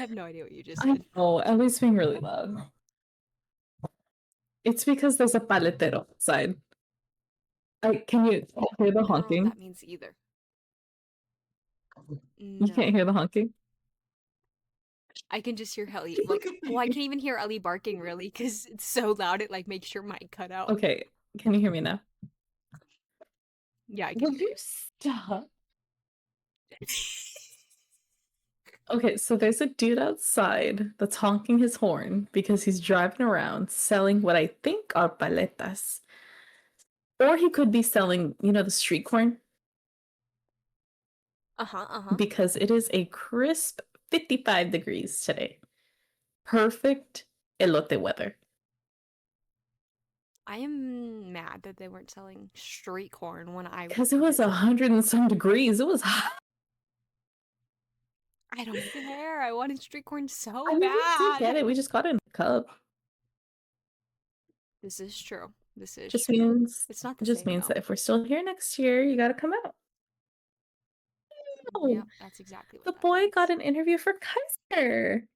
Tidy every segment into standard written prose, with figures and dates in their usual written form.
have no idea what you just I said. know, Ellie's being really loud. It's because there's a paletero outside. Can you hear the I don't know what honking? that means either. You can't No. hear the honking? I can just hear Ellie. Like, well, I can't even hear Ellie barking really because it's so loud it like makes your mic cut out. Okay, can you hear me now? Yeah, I can Will hear you stop? you. Okay, so there's a dude outside that's honking his horn because he's driving around selling what I think are paletas. Or he could be selling, the street corn, Uh-huh. because it is a crisp 55 degrees today. Perfect elote weather. I am mad that they weren't selling street corn when I Because it was visited. 100 and some degrees. It was hot. I don't care. I wanted street corn so I mean, we did get bad. it. We just got it in a cup. This is true. This is Just true. means It's not it the just same means though. that if we're still here next year, you gotta come out. Oh, Yep, that's exactly the what that boy means. got an interview for Kaiser.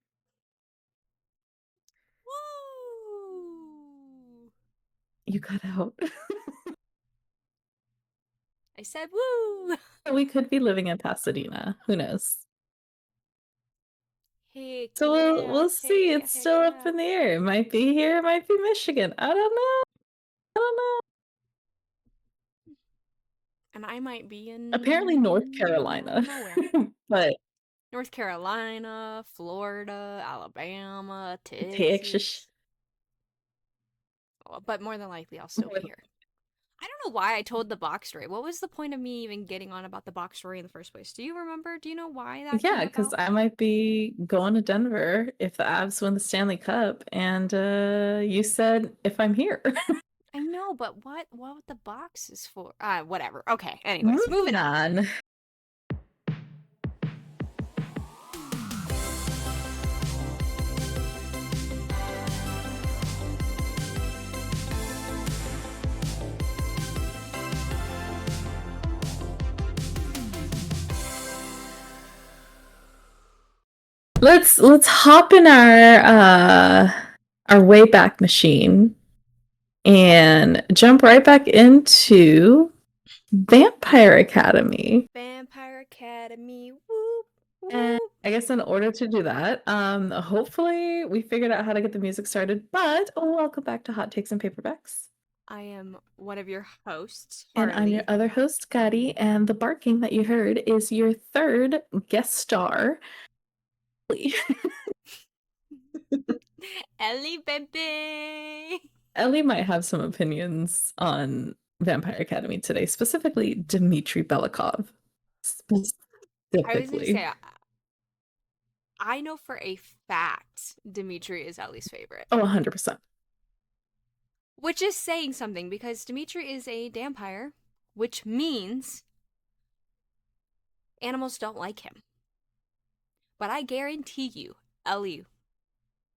Woo! You got out. I said woo! We could be living in Pasadena. Who knows? Heck So yeah, we'll heck see. yeah, It's heck still up yeah. in the air. It might be here, it might be Michigan. I don't know. I don't know. And I might be Apparently North in Carolina. nowhere. But North Carolina, Florida, Alabama, Texas. Texas. But more than likely, I'll still be here. I don't know why I told the box story. What was the point of me even getting on about the box story in the first place? Do you remember? Do you know why that Yeah, came because about? I might be going to Denver if the Avs win the Stanley Cup, and you said if I'm here. I know, but what the box is for? Whatever. Okay. Anyways, moving Moving on. on. Let's hop in our Wayback Machine and jump right back into Vampire Academy. Vampire Academy. Whoop And whoop. I guess in order to do that, hopefully we figured out how to get the music started. But welcome back to Hot Takes and Paperbacks. I am one of your hosts, And I'm your Harley. other host, Scotty, and the barking that you heard is your third guest star. Ellie baby. Ellie might have some opinions on Vampire Academy today, specifically Dmitry Belikov. I was gonna Specifically. say I know for a fact Dimitri is Ellie's favorite. Oh, 100%. Which is saying something because Dimitri is a vampire, which means animals don't like him. But I guarantee you, Ellie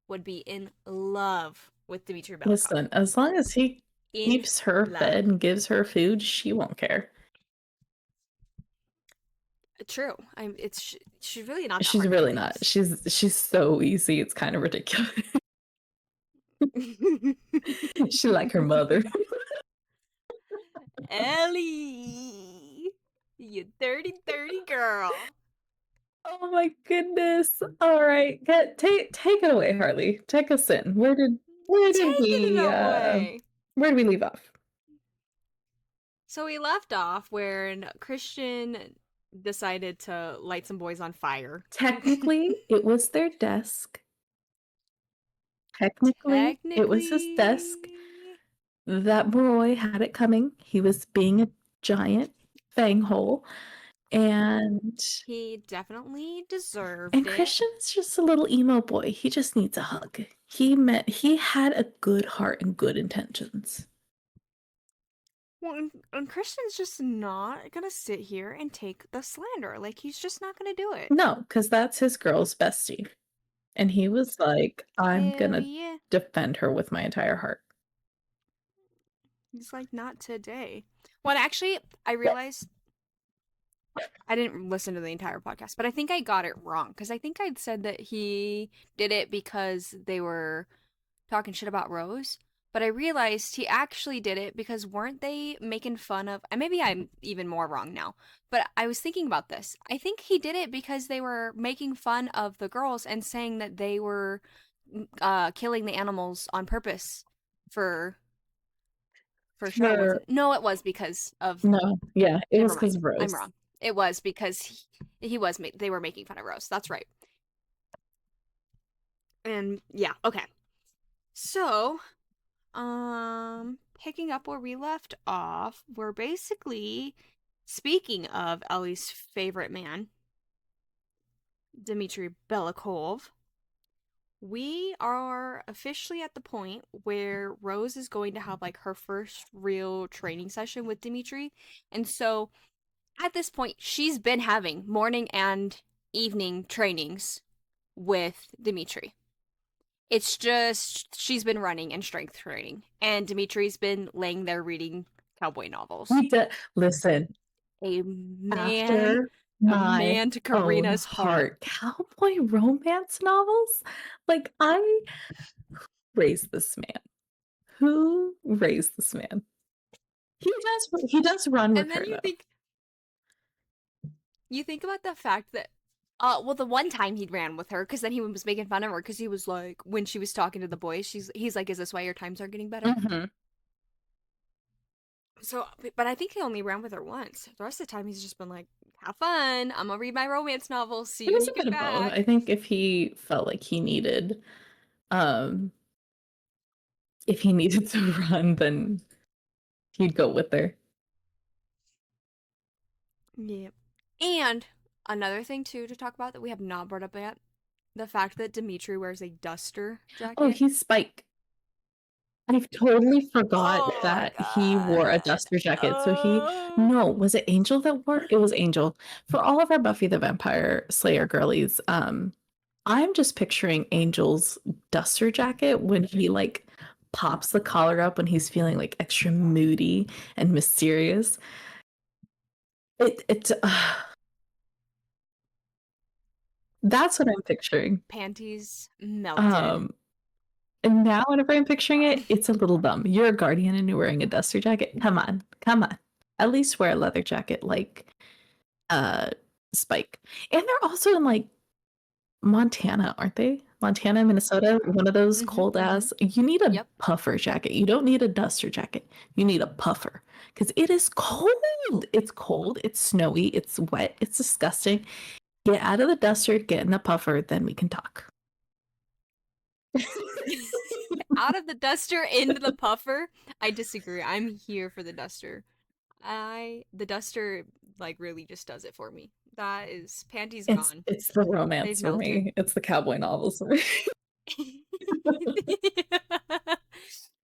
would be in love with Dmitry Belikov. Listen, as long as he In keeps her love. fed and gives her food, she won't care. True. She's really not that She's hard to really not. please. She's so easy. It's kind of ridiculous. She like her mother. Ellie, you dirty girl. Oh my goodness. All right. Take it away, Harley. Take us in. Taking it away. Where did we leave off? So we left off when Christian decided to light some boys on fire. Technically, it was their desk. Technically, it was his desk. That boy had it coming. He was being a giant fang hole. And He definitely deserved and it. Christian is just a little emo boy. He just needs a hug. He had a good heart and good intentions. Well, and Christian's just not gonna sit here and take the slander. Like, he's just not gonna do it. No, because that's his girl's bestie. And he was like, I'm Hell gonna yeah. defend her with my entire heart. He's like, not today. Well, actually, I realized I didn't listen to the entire podcast, but I think I got it wrong because I think I'd said that he did it because they were talking shit about Rose. But I realized he actually did it because weren't they making fun of, and maybe I'm even more wrong now, but I was thinking about this. I think he did it because they were making fun of the girls and saying that they were killing the animals on purpose for for show, For wasn't it? No, it was because of, no, yeah, it never was because mind. of I'm Rose. wrong. It was because he was they were making fun of Rose. That's right. And yeah, okay. So, picking up where we left off, we're basically speaking of Ellie's favorite man, Dmitry Belikov. We are officially at the point where Rose is going to have like her first real training session with Dmitry. And so at this point, she's been having morning and evening trainings with Dmitry. It's just she's been running and strength training, and Dimitri's been laying there reading cowboy novels. He did listen A man, after a my man to own Karina's heart. heart. Cowboy romance novels? Like I raised this man. Who raised this man? He does run with And then her though. you think about the fact that well, the one time he ran with her, because then he was making fun of her, because he was like, when she was talking to the boys, he's like, "Is this why your times are getting better?" Mm-hmm. So, but I think he only ran with her once. The rest of the time, he's just been like, "Have fun. I'm gonna read my romance novel. See It you when was you a bit get of both. I back." think um if he needed to run, then he'd go with her. Yeah. And another thing too to talk about that we have not brought up yet, the fact that Dimitri wears a duster Oh, jacket. he's Spike. I totally forgot Oh my that he wore a god. duster jacket. So no, was it Angel that wore? It was Angel. For all of our Buffy the Vampire Slayer girlies, I'm just picturing Angel's duster jacket when he like pops the collar up when he's feeling like extra moody and mysterious. It's that's what I'm picturing. Panties melted. Um, and now whenever I'm picturing it, it's a little dumb. You're a guardian and you're wearing a duster jacket. Come on, come on. At least wear a leather jacket like uh Spike. And they're also in like Montana, aren't they? Montana, Minnesota, one of those Mhm. cold Mhm. ass. You need a Yep. puffer jacket. You don't need a duster jacket. You need a puffer because it is cold. It's cold. It's snowy. It's wet. It's disgusting. Get out of the duster, get in the puffer, then we can talk. Out of the duster into the puffer. I disagree. I'm here for the duster. The duster like really just does it for me. That is panties It's gone. it's the They've romance for melted. me. It's the cowboy novels for me.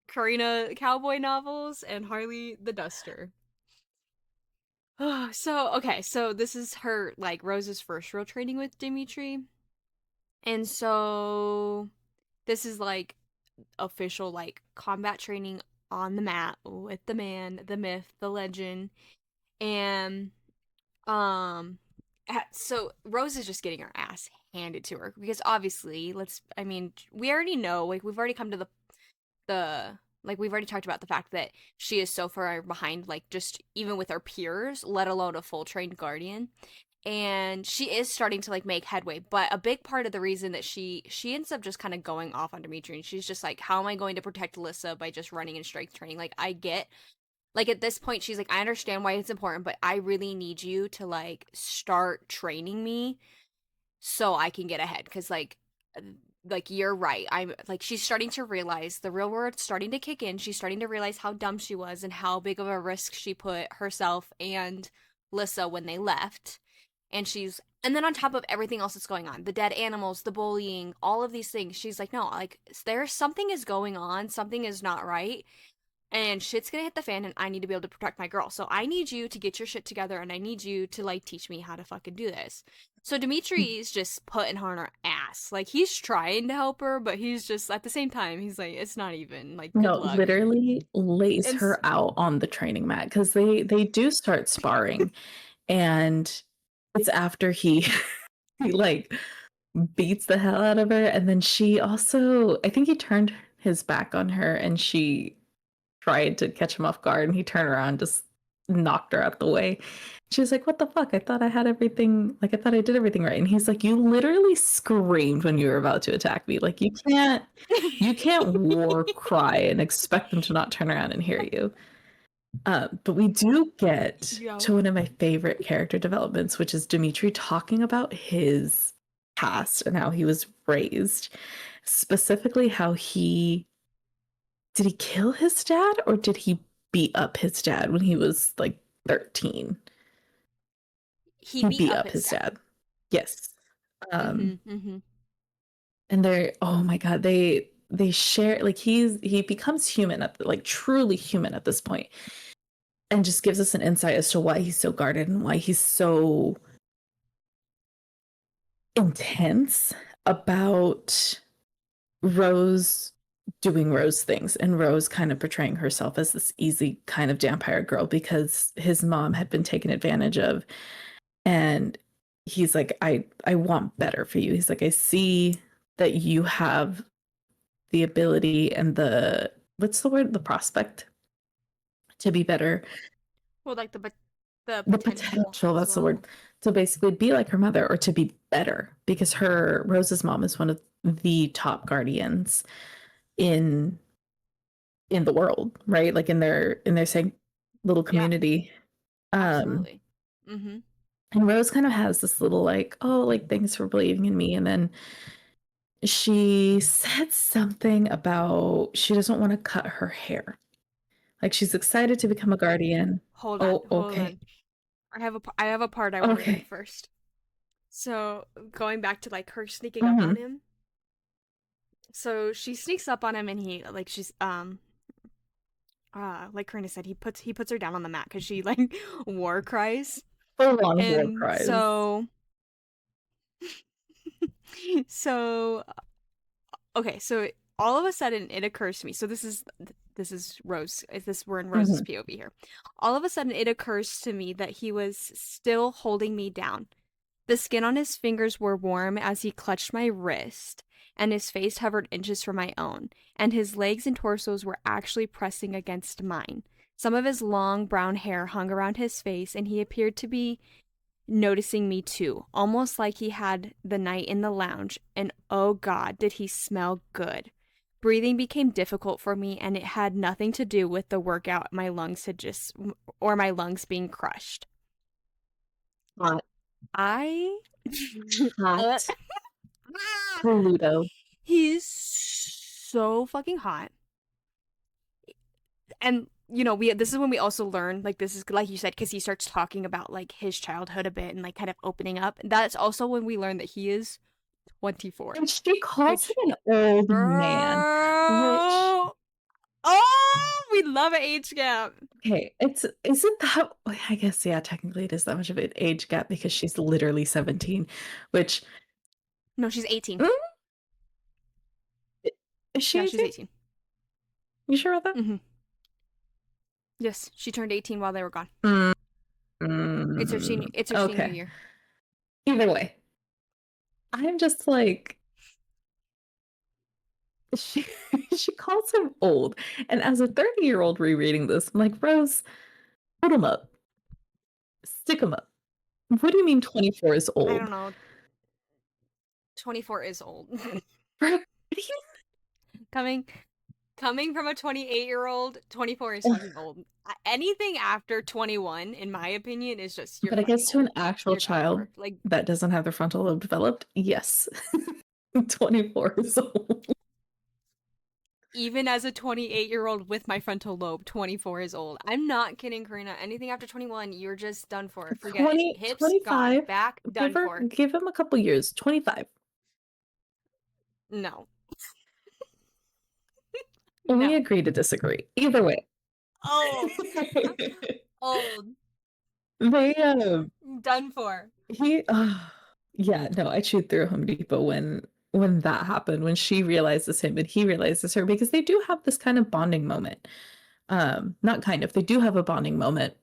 Karina cowboy novels and Harley the duster. So okay, so this is her like Rose's first real training with Dimitri. And so this is like official like combat training on the mat with the man, the myth, the legend. And um so Rose is just getting her ass handed to her because obviously, I mean, we already know, like we've already come to the like we've already talked about the fact that she is so far behind like just even with her peers, let alone a full trained guardian. And she is starting to like make headway, but a big part of the reason that she ends up just kind of going off on Dimitri, and she's just like, how am I going to protect Alyssa by just running and strength training? Like I get, like at this point she's like, I understand why it's important, but I really need you to like start training me so I can get ahead, cuz like you're right. I'm like, she's starting to realize the real world's starting to kick in. She's starting to realize how dumb she was and how big of a risk she put herself and Lissa when they left. And then on top of everything else that's going on, the dead animals, the bullying, all of these things, she's like, no, like there's something is going on, something is not right, and shit's gonna hit the fan, and I need to be able to protect my girl. So I need you to get your shit together, and I need you to like teach me how to fucking do this. So Dimitri's just putting her on her ass. Like he's trying to help her, but he's just at the same time he's like, it's not even like good No, luck. literally lays And her out on the training mat because they do start sparring. And it's after he he like beats the hell out of her, and then she also, I think he turned his back on her and she tried to catch him off guard and he turned around, just knocked her out the way. She was like, "What the fuck? I thought I had everything, like I thought I did everything right." And he's like, "You literally screamed when you were about to attack me. Like you can't war cry and expect them to not turn around and hear you." But we do get Yeah. to one of my favorite character developments, which is Dimitri talking about his past and how he was raised. Specifically, how he did he kill his dad or did he beat up his dad when he was like 13? He He beat beat up up his his dad. dad. Yes. Um, Mhm. Mhm. and they're, oh my god, they share, like he becomes human at like truly human at this point, and just gives us an insight as to why he's so guarded and why he's so intense about Rose doing Rose things, and Rose kind of portraying herself as this easy kind of vampire girl because his mom had been taken advantage of. And he's like, I want better for you. He's like, I see that you have the ability and the, what's the word, the prospect to be better, Well, like the the potential potential, as that's the well. word, to basically be like her mother or to be better, because her Rose's mom is one of the top guardians in the world, right? Like in their same little Yeah, community. Um, absolutely. Mhm. and Rose kind of has this little like, oh, like thanks for believing in me. And then she said something about she doesn't want to cut her hair. Like she's excited to become a guardian. Hold on, Oh, hold okay. on. I have a part I want to read Okay. first. So, going back to like her sneaking up on Hmm. him. So, she sneaks up on him and he like she's like Karina said, he puts her down on the mat cuz she like war cries. Full on war And cries. so okay, so all of a sudden it occurs to me. So this is Rose. This we're in Rose's Hmm. POV here. All of a sudden it occurs to me that he was still holding me down. The skin on his fingers were warm as he clutched my wrist, and his face hovered inches from my own, and his legs and torsos were actually pressing against mine. Some of his long brown hair hung around his face, and he appeared to be noticing me too, almost like he had the night in the lounge, and oh god, did he smell good. Breathing became difficult for me, and it had nothing to do with the workout my lungs had just, or my lungs being crushed. Hot, I. Uh, hot Pluto. He's so fucking hot. And you know, we this is when we also learn like this is like you said because he starts talking about like his childhood a bit and like kind of opening up. That's also when we learn that he is 24, And she calls which him an old man, which, girl, oh, we love an age gap. okay, it's, isn't that, I guess, yeah, technically it is that much of an age gap because she's literally 17, which, No, she's 18. mm, is she Yeah, she's 18? 18. You sure about Mm-hmm. Yes, she turned 18 while they were gone. that? It's her senior Okay. year. Either way, I'm just like, she she calls him old. And as a 30-year-old rereading this, I'm like, Rose, put him up. Stick him up. What do you mean 24 is I don't old? know. 24 is old. Bro, coming Coming from a 28-year-old, 24 is ugh. fucking old. Anything after 21, in my opinion, is just you're But I fucking guess to an old. actual You're done child for. Like, that doesn't have their frontal lobe developed, yes. 24 is old. even as a 28-year-old with my frontal lobe, 24 is old. I'm not kidding, Karina. Anything after 21, you're just done for. Forget it. 20, Hips, gone. 25. Back, done for. Give him a couple years. 25. No. And we No. agree to disagree. Either way. Old. Old. They Done for. he yeah, no, I chewed through Home Depot when that happened, when she realizes him and he realizes her, because they do have this kind of bonding moment. Not kind of, they do have a bonding moment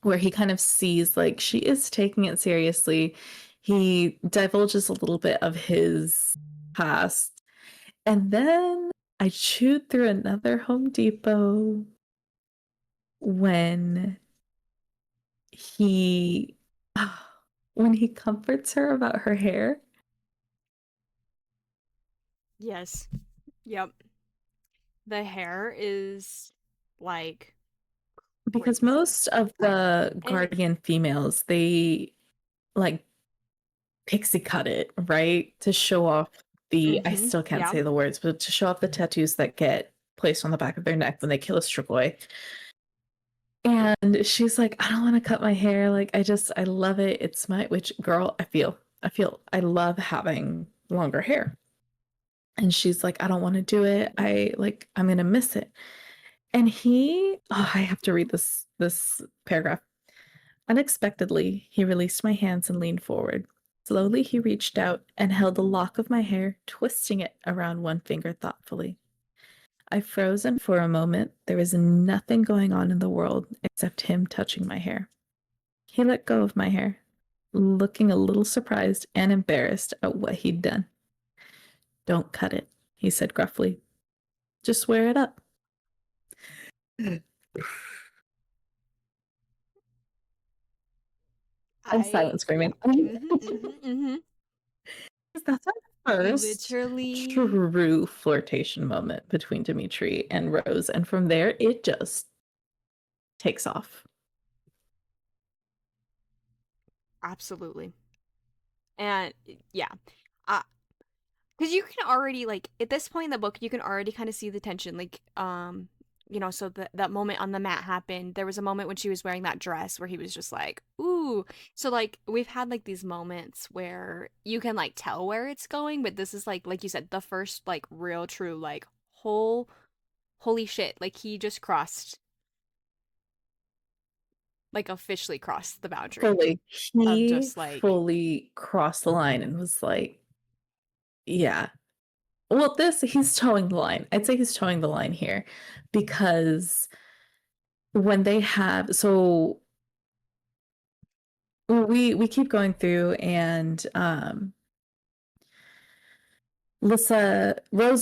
where he kind of sees like she is taking it seriously. He divulges a little bit of his past. And then I chewed through another Home Depot when he when he comforts her about her hair, Yes. Yep. The hair is like because crazy. most of the And it guardian females, they like pixie cut it, right? To show off the, I still can't yeah. say the words, but to show off the tattoos that get placed on the back of their neck when they kill a strigoi. And she's like, I don't want to cut my hair. Like, I love it. It's my, which girl, I love having longer hair. And she's like, I don't want to do it. I'm going to miss it. And I have to read this paragraph. Unexpectedly, he released my hands and leaned forward. Slowly, he reached out and held a lock of my hair, twisting it around one finger thoughtfully. I froze, and for a moment, there was nothing going on in the world except him touching my hair. He let go of my hair, looking a little surprised and embarrassed at what he'd done. Don't cut it, he said gruffly. Just wear it up. I'm silent Yeah. screaming. That's our first Literally, true flirtation moment between Dimitri and Rose. And from there, it just takes off. absolutely. And yeah. Because you can already like at this point in the book you can already kind of see the tension like so that moment on the mat happened. There was a moment when she was wearing that dress where he was just like ooh. So like we've had like these moments where you can like tell where it's going, but this is like you said, the first like real true like whole holy shit, like he just crossed, like officially crossed the boundary Fully. of He just like fully crossed the line and was like, yeah. Well, he's towing the line. I'd say he's towing the line here because when they have, so we keep going through and Rose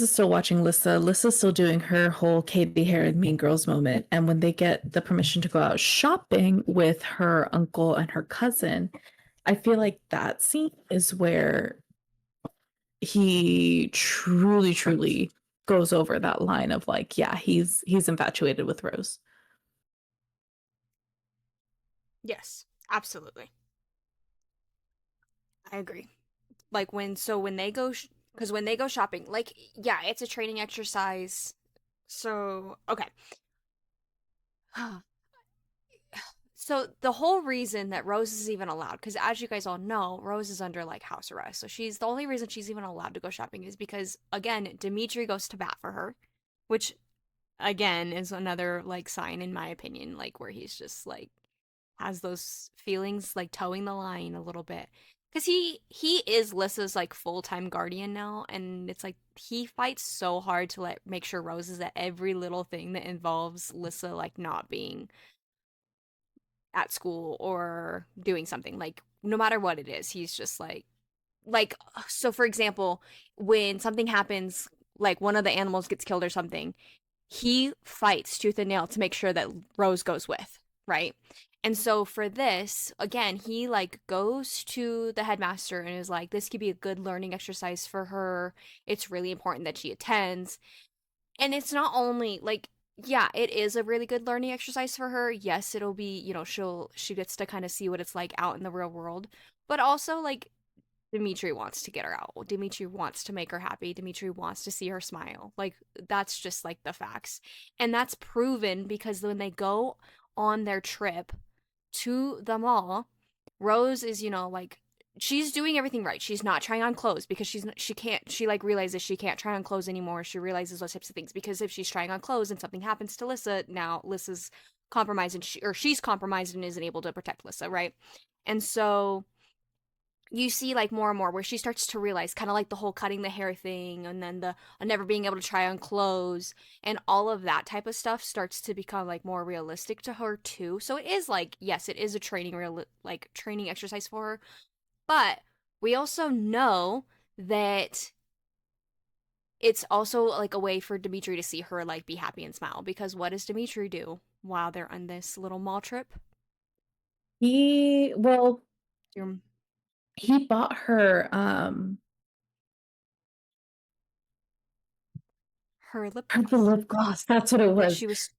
is still watching Lissa. Lissa's still doing her whole Katie hair and Mean Girls moment. And when they get the permission to go out shopping with her uncle and her cousin, I feel like that scene is where he truly, truly goes over that line of like, yeah, he's infatuated with Rose. yes, absolutely. I agree. Like when they go because when they go shopping, like yeah, it's a training exercise. So okay. So the whole reason that Rose is even allowed, because as you guys all know, Rose is under like house arrest. So she's the only reason she's even allowed to go shopping is because again, Dimitri goes to bat for her, which again is another like sign in my opinion, like where he's just like has those feelings like towing the line a little bit. Cause he is Lissa's like full-time guardian now, and it's like he fights so hard to like make sure Rose is at every little thing that involves Lissa like not being at school or doing something. Like no matter what it is, he's just like so for example, when something happens, like one of the animals gets killed or something, he fights tooth and nail to make sure that Rose goes with, right? And so for this, again, he like goes to the headmaster and is like, this could be a good learning exercise for her. It's really important that she attends. And it's not only like, yeah, it is a really good learning exercise for her. Yes, it'll be, she gets to kind of see what it's like out in the real world. But also like Dimitri wants to get her out. Dimitri wants to make her happy. Dimitri wants to see her smile. Like, that's just like the facts. And that's proven because when they go on their trip to the mall, Rose is, like, she's doing everything right. She's not trying on clothes because she can't, she like realizes she can't try on clothes anymore. She realizes those types of things because if she's trying on clothes and something happens to Lissa, now Lissa's compromised and she's compromised and isn't able to protect Lissa, right? And so you see like more and more where she starts to realize kind of like the whole cutting the hair thing and then the never being able to try on clothes and all of that type of stuff starts to become like more realistic to her too. So it is like yes, it is a training exercise for her, but we also know that it's also like a way for Dimitri to see her like be happy and smile because what does Dimitri do while they're on this little mall trip? He well, Your he bought her, her lip the gloss lip gloss, that's what it that was. she was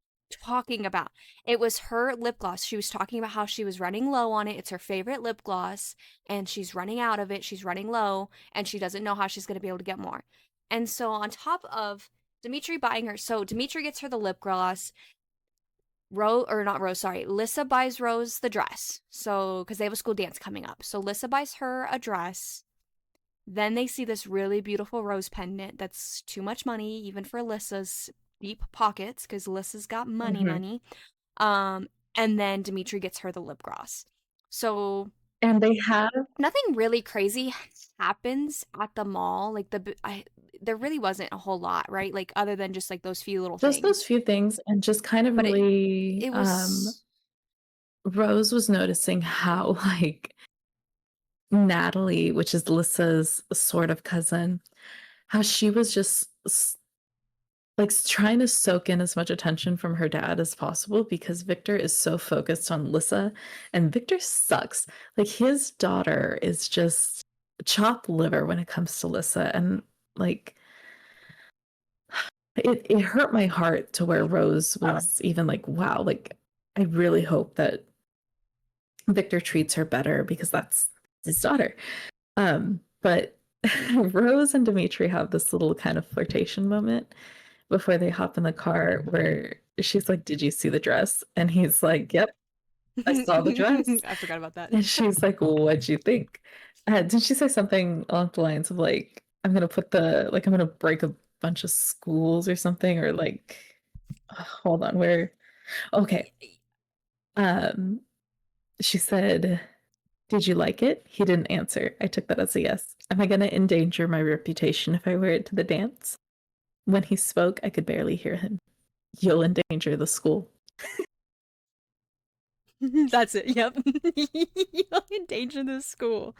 talking about. It was her lip gloss. She was talking about how she was running low on it. It's her favorite lip gloss and she's running out of it. She's running low and she doesn't know how she's going to be able to get more. And so on top of Dimitri buying her, so Dimitri gets her the lip gloss. Rose or not Rose, sorry. Lissa buys Rose the dress. So cuz they have a school dance coming up. So Lissa buys her a dress. Then they see this really beautiful rose pendant that's too much money even for Lissa's deep pockets cuz Lissa's got money Mhm. money. Um and then Dimitri gets her the lip gloss. So And they have nothing really crazy happens at the mall. Like there really wasn't a whole lot, right? Like other than just like those few little just those things. few things and just kind of But really, it was Rose was noticing how, like, Natalie, which is Lissa's sort of cousin, how she was just like trying to soak in as much attention from her dad as possible because Victor is so focused on Lissa and Victor sucks. Like his daughter is just chopped liver when it comes to Lissa and like it hurt my heart to where Rose was even like, wow, like I really hope that Victor treats her better because that's his daughter. But Rose and Dimitri have this little kind of flirtation moment before they hop in the car where she's like, "Did you see the dress?" And he's like, "Yep, I saw the dress." I forgot about that. And she's like, well, "What'd you think?" Did she say something along the lines of like, I'm gonna break a bunch of schools or something, or like, hold on, where? Okay. Um, she said, "Did you like it?" He didn't answer. I took that as a yes. "Am I gonna endanger my reputation if I wear it to the dance?" When he spoke, I could barely hear him. "You'll endanger the school." That's it. Yep. You'll endanger the school.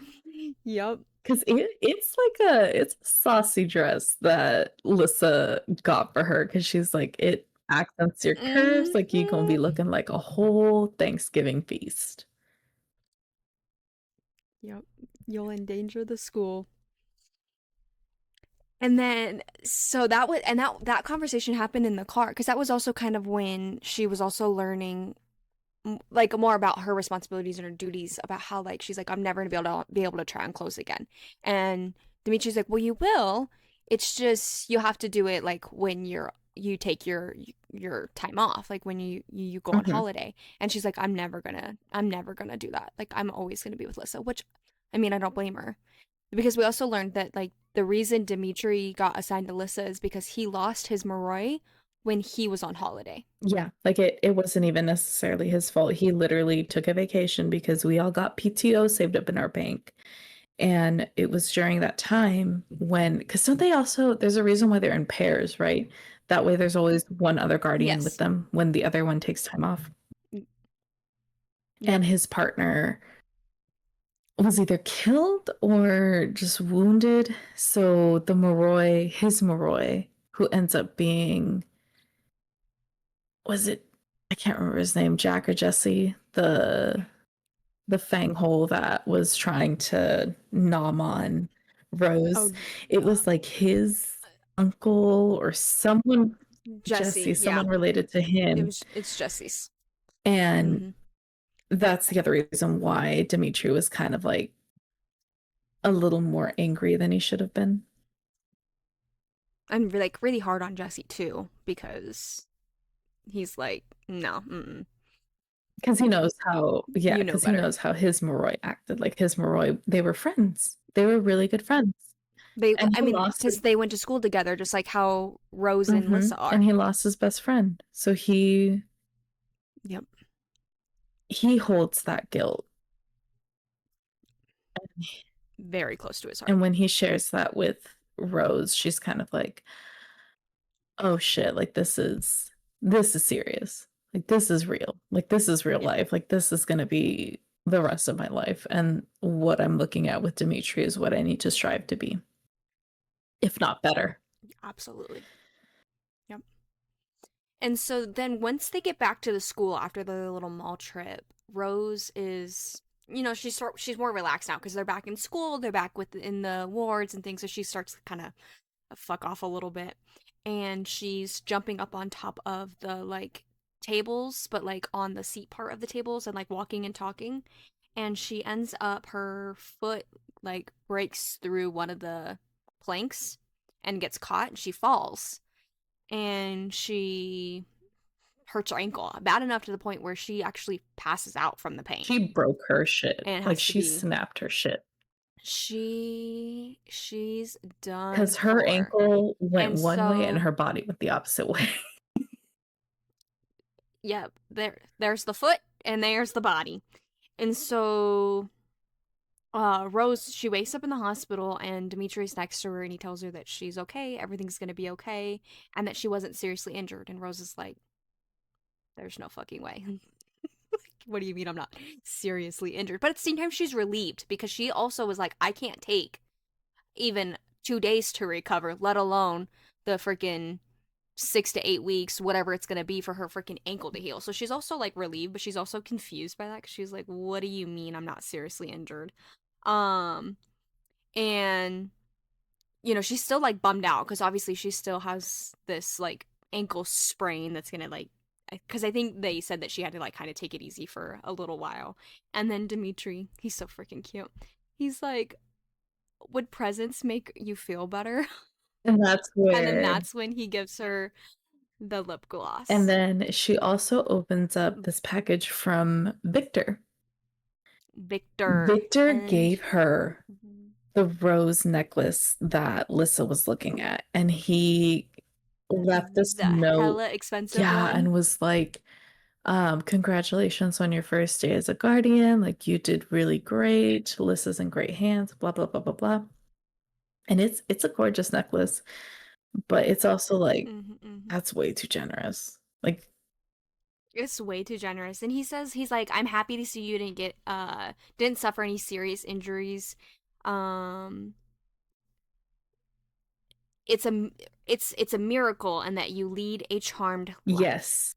Yep. Because it's a saucy dress that Lissa got for her because she's like, it accents your curves, like you gonna be Hmm. looking like a whole Thanksgiving feast. Yep. You'll endanger the school. And then so that was and that conversation happened in the car because that was also kind of when she was also learning like more about her responsibilities and her duties about how like she's like I'm never gonna be able to try on clothes again. And Dimitri's like, well, you will. It's just you have to do it like when you take your time off, like when you go on Mhm. holiday. And she's like, I'm never gonna do that. Like I'm always gonna be with Lissa, which I mean I don't blame her because we also learned that like the reason Dimitri got assigned to Lissa is because he lost his Moroi when he was on holiday. Yeah, like it wasn't even necessarily his fault. He literally took a vacation because we all got PTO saved up in our bank. And it was during that time when, because don't they also, there's a reason why they're in pairs, right? That way there's always one other guardian with Yes. them when the other one takes time off. And Yep. his partner was either killed or just wounded. So his Moroi, who ends up being, was it, I can't remember his name, Jack or Jesse, the fang hole that was trying to nom on Oh, Rose. It uh, was like his uncle or someone, Jesse, Jesse. Yeah. someone related to him. It's Jesse's. And Mm-hmm. that's the other reason why Dimitri was kind of like a little more angry than he should have been. I'm like really hard on Jesse too because he's like, no, Because he knows how, yeah, you know because he better. knows how his Moroi acted. Like his Moroi, they were friends. They were really good friends. And I he mean, lost because his, they went to school together, just like how Rose and mhm, Lissa and are. he lost his best friend. So Yep. he holds that guilt. very close to his heart. And when he shares that with Rose, she's kind of like, "Oh shit, like this is serious. Like this is real. Like this is real Yeah, life. Like this is going to be the rest of my life and what I'm looking at with Dimitri is what I need to strive to be, if not better." absolutely. Yep. And so then once they get back to the school after the little mall trip, Rose is, she's more relaxed now because they're back in school, they're back in the wards and things, so she starts to kind of fuck off a little bit. And she's jumping up on top of the like tables, but like on the seat part of the tables and like walking and talking. And she ends up, her foot like breaks through one of the planks and gets caught and she falls. And she hurts her ankle bad enough to the point where she actually passes out from the pain She broke her shit. and Like has to she be, snapped her shit she's done cuz her for. ankle went And one way and so, her body went the opposite way. yeah, there's the foot and there's the body. And so Rose, she wakes up in the hospital and Dimitri's next to her and he tells her that she's okay, everything's going to be okay, and that she wasn't seriously injured. And Rose is like, there's no fucking way. What do you mean I'm not seriously injured? But at the same time she's relieved because she also was like, I can't take even 2 days to recover, let alone the freaking 6 to 8 weeks, whatever it's gonna be for her freaking ankle to heal. So she's also like relieved, but she's also confused by that because she's like, "What do you mean I'm not seriously injured?" Um, and she's still like bummed out because obviously she still has this like ankle sprain that's gonna like, because I think they said that she had to like kind of take it easy for a little while. And then Dimitri, he's so freaking cute. He's like, "Would presents make you feel better?" And that's And then where that's when he gives her the lip and gloss. then she also opens up this package from Victor. Victor. Victor And gave her mhm. the rose necklace that Lissa was looking at, and he left this The note, hella expensive yeah, one. and was like, congratulations on your first day as a guardian. Like you did really great. Lissa's in great hands, blah, blah, blah, blah, blah. And it's a gorgeous necklace, but it's also like, Mm-hmm. that's way too generous. Like, It's way too generous. And he says, he's like, I'm happy to see you didn't suffer any serious injuries. Um it's a it's a miracle and that you lead a charmed life. yes,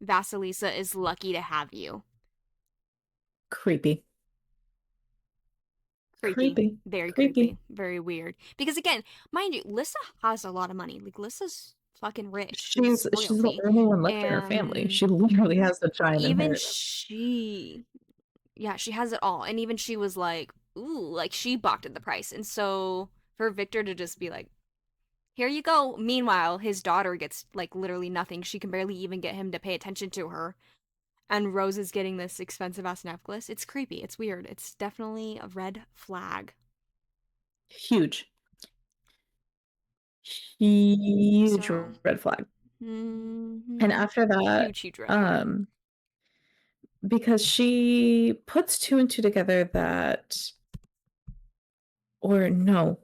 Vasilisa is lucky to have you. creepy, Creepy. creepy, Very creepy. creepy. Very weird. Because again, mind you, Lissa has a lot of money. Like Lissa's fucking rich. She's She's she's the royalty. only one left in her family. And She literally has a giant even inheritance. she, yeah, she has it all. And even she was like, ooh, like she balked at the price. And so for Victor to just be like, here you go. Meanwhile, his daughter gets like literally nothing. She can barely even get him to pay attention to her. And Rose is getting this expensive ass necklace. It's creepy. It's weird. It's definitely a red flag. Huge, huge So, red flag. And mm-hmm. after that, Huge, huge red flag. um, because she puts two and two together that, or no,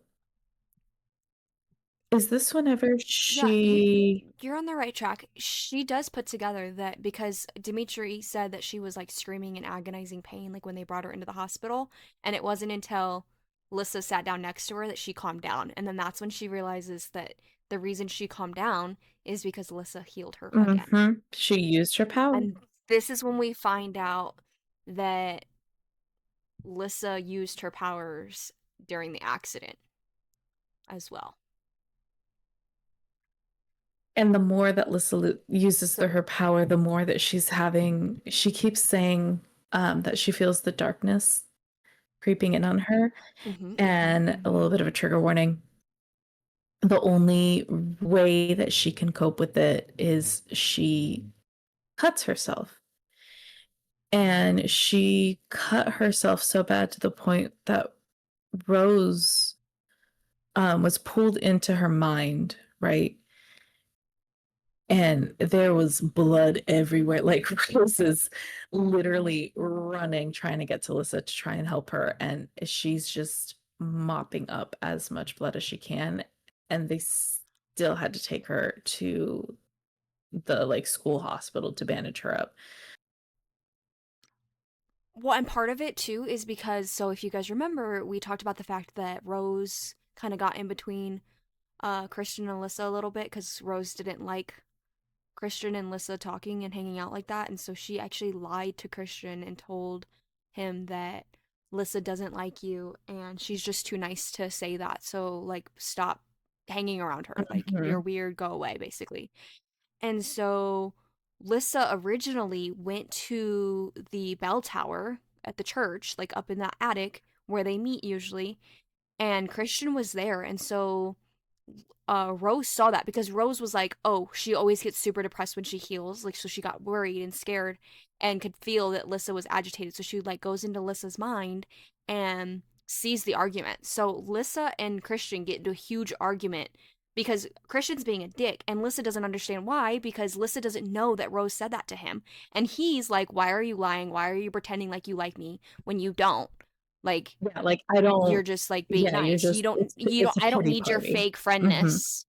is this whenever Yeah, she, you're on the right track. She does put together that because Dimitri said that she was like screaming in agonizing pain, like when they brought her into the hospital, and it wasn't until Lissa sat down next to her that she calmed down, and then that's when she realizes that the reason she calmed down is because Lissa healed her again. she used her power. And this is when we find out that Lissa used her powers during the accident as well. And the more that Lissa uses So, her power, the more that she keeps saying that she feels the darkness creeping in on her. mm-hmm, mm-hmm, And a mm-hmm. little bit of a trigger warning, the only way that she can cope with it is she cuts herself. And she cut herself so bad to the point that Rose was pulled into her mind, right? And there was blood everywhere. Like Rose is literally running, trying to get to Lissa to try and help her. And she's just mopping up as much blood as she can, and they still had to take her to the, like, school hospital to bandage her up. Well, and part of it too is because, so if you guys remember, we talked about the fact that Rose kind of got in between Christian and Alyssa a little bit because Rose didn't like Christian and Alyssa talking and hanging out like that, and so she actually lied to Christian and told him that Alyssa doesn't like you and she's just too nice to say that. So like stop hanging around her. Like you're Mhm. weird, go away basically. And so Lissa originally went to the bell tower at the church, like up in that attic where they meet usually, and Christian was there. And so Rose saw that because Rose was like, oh, she always gets super depressed when she heals. Like, so she got worried and scared and could feel that Lissa was agitated. So she like goes into Lissa's mind and sees the argument. So Lissa and Christian get into a huge argument because Christian's being a dick and Lissa doesn't understand why because Lissa doesn't know that Rose said that to him. And he's like, why are you lying? Why are you pretending like you like me when you don't? Like, Yeah, like, I you're don't just like being yeah, you're nice. just You don't it's a I don't pity need your party. fake Mhm. friendness.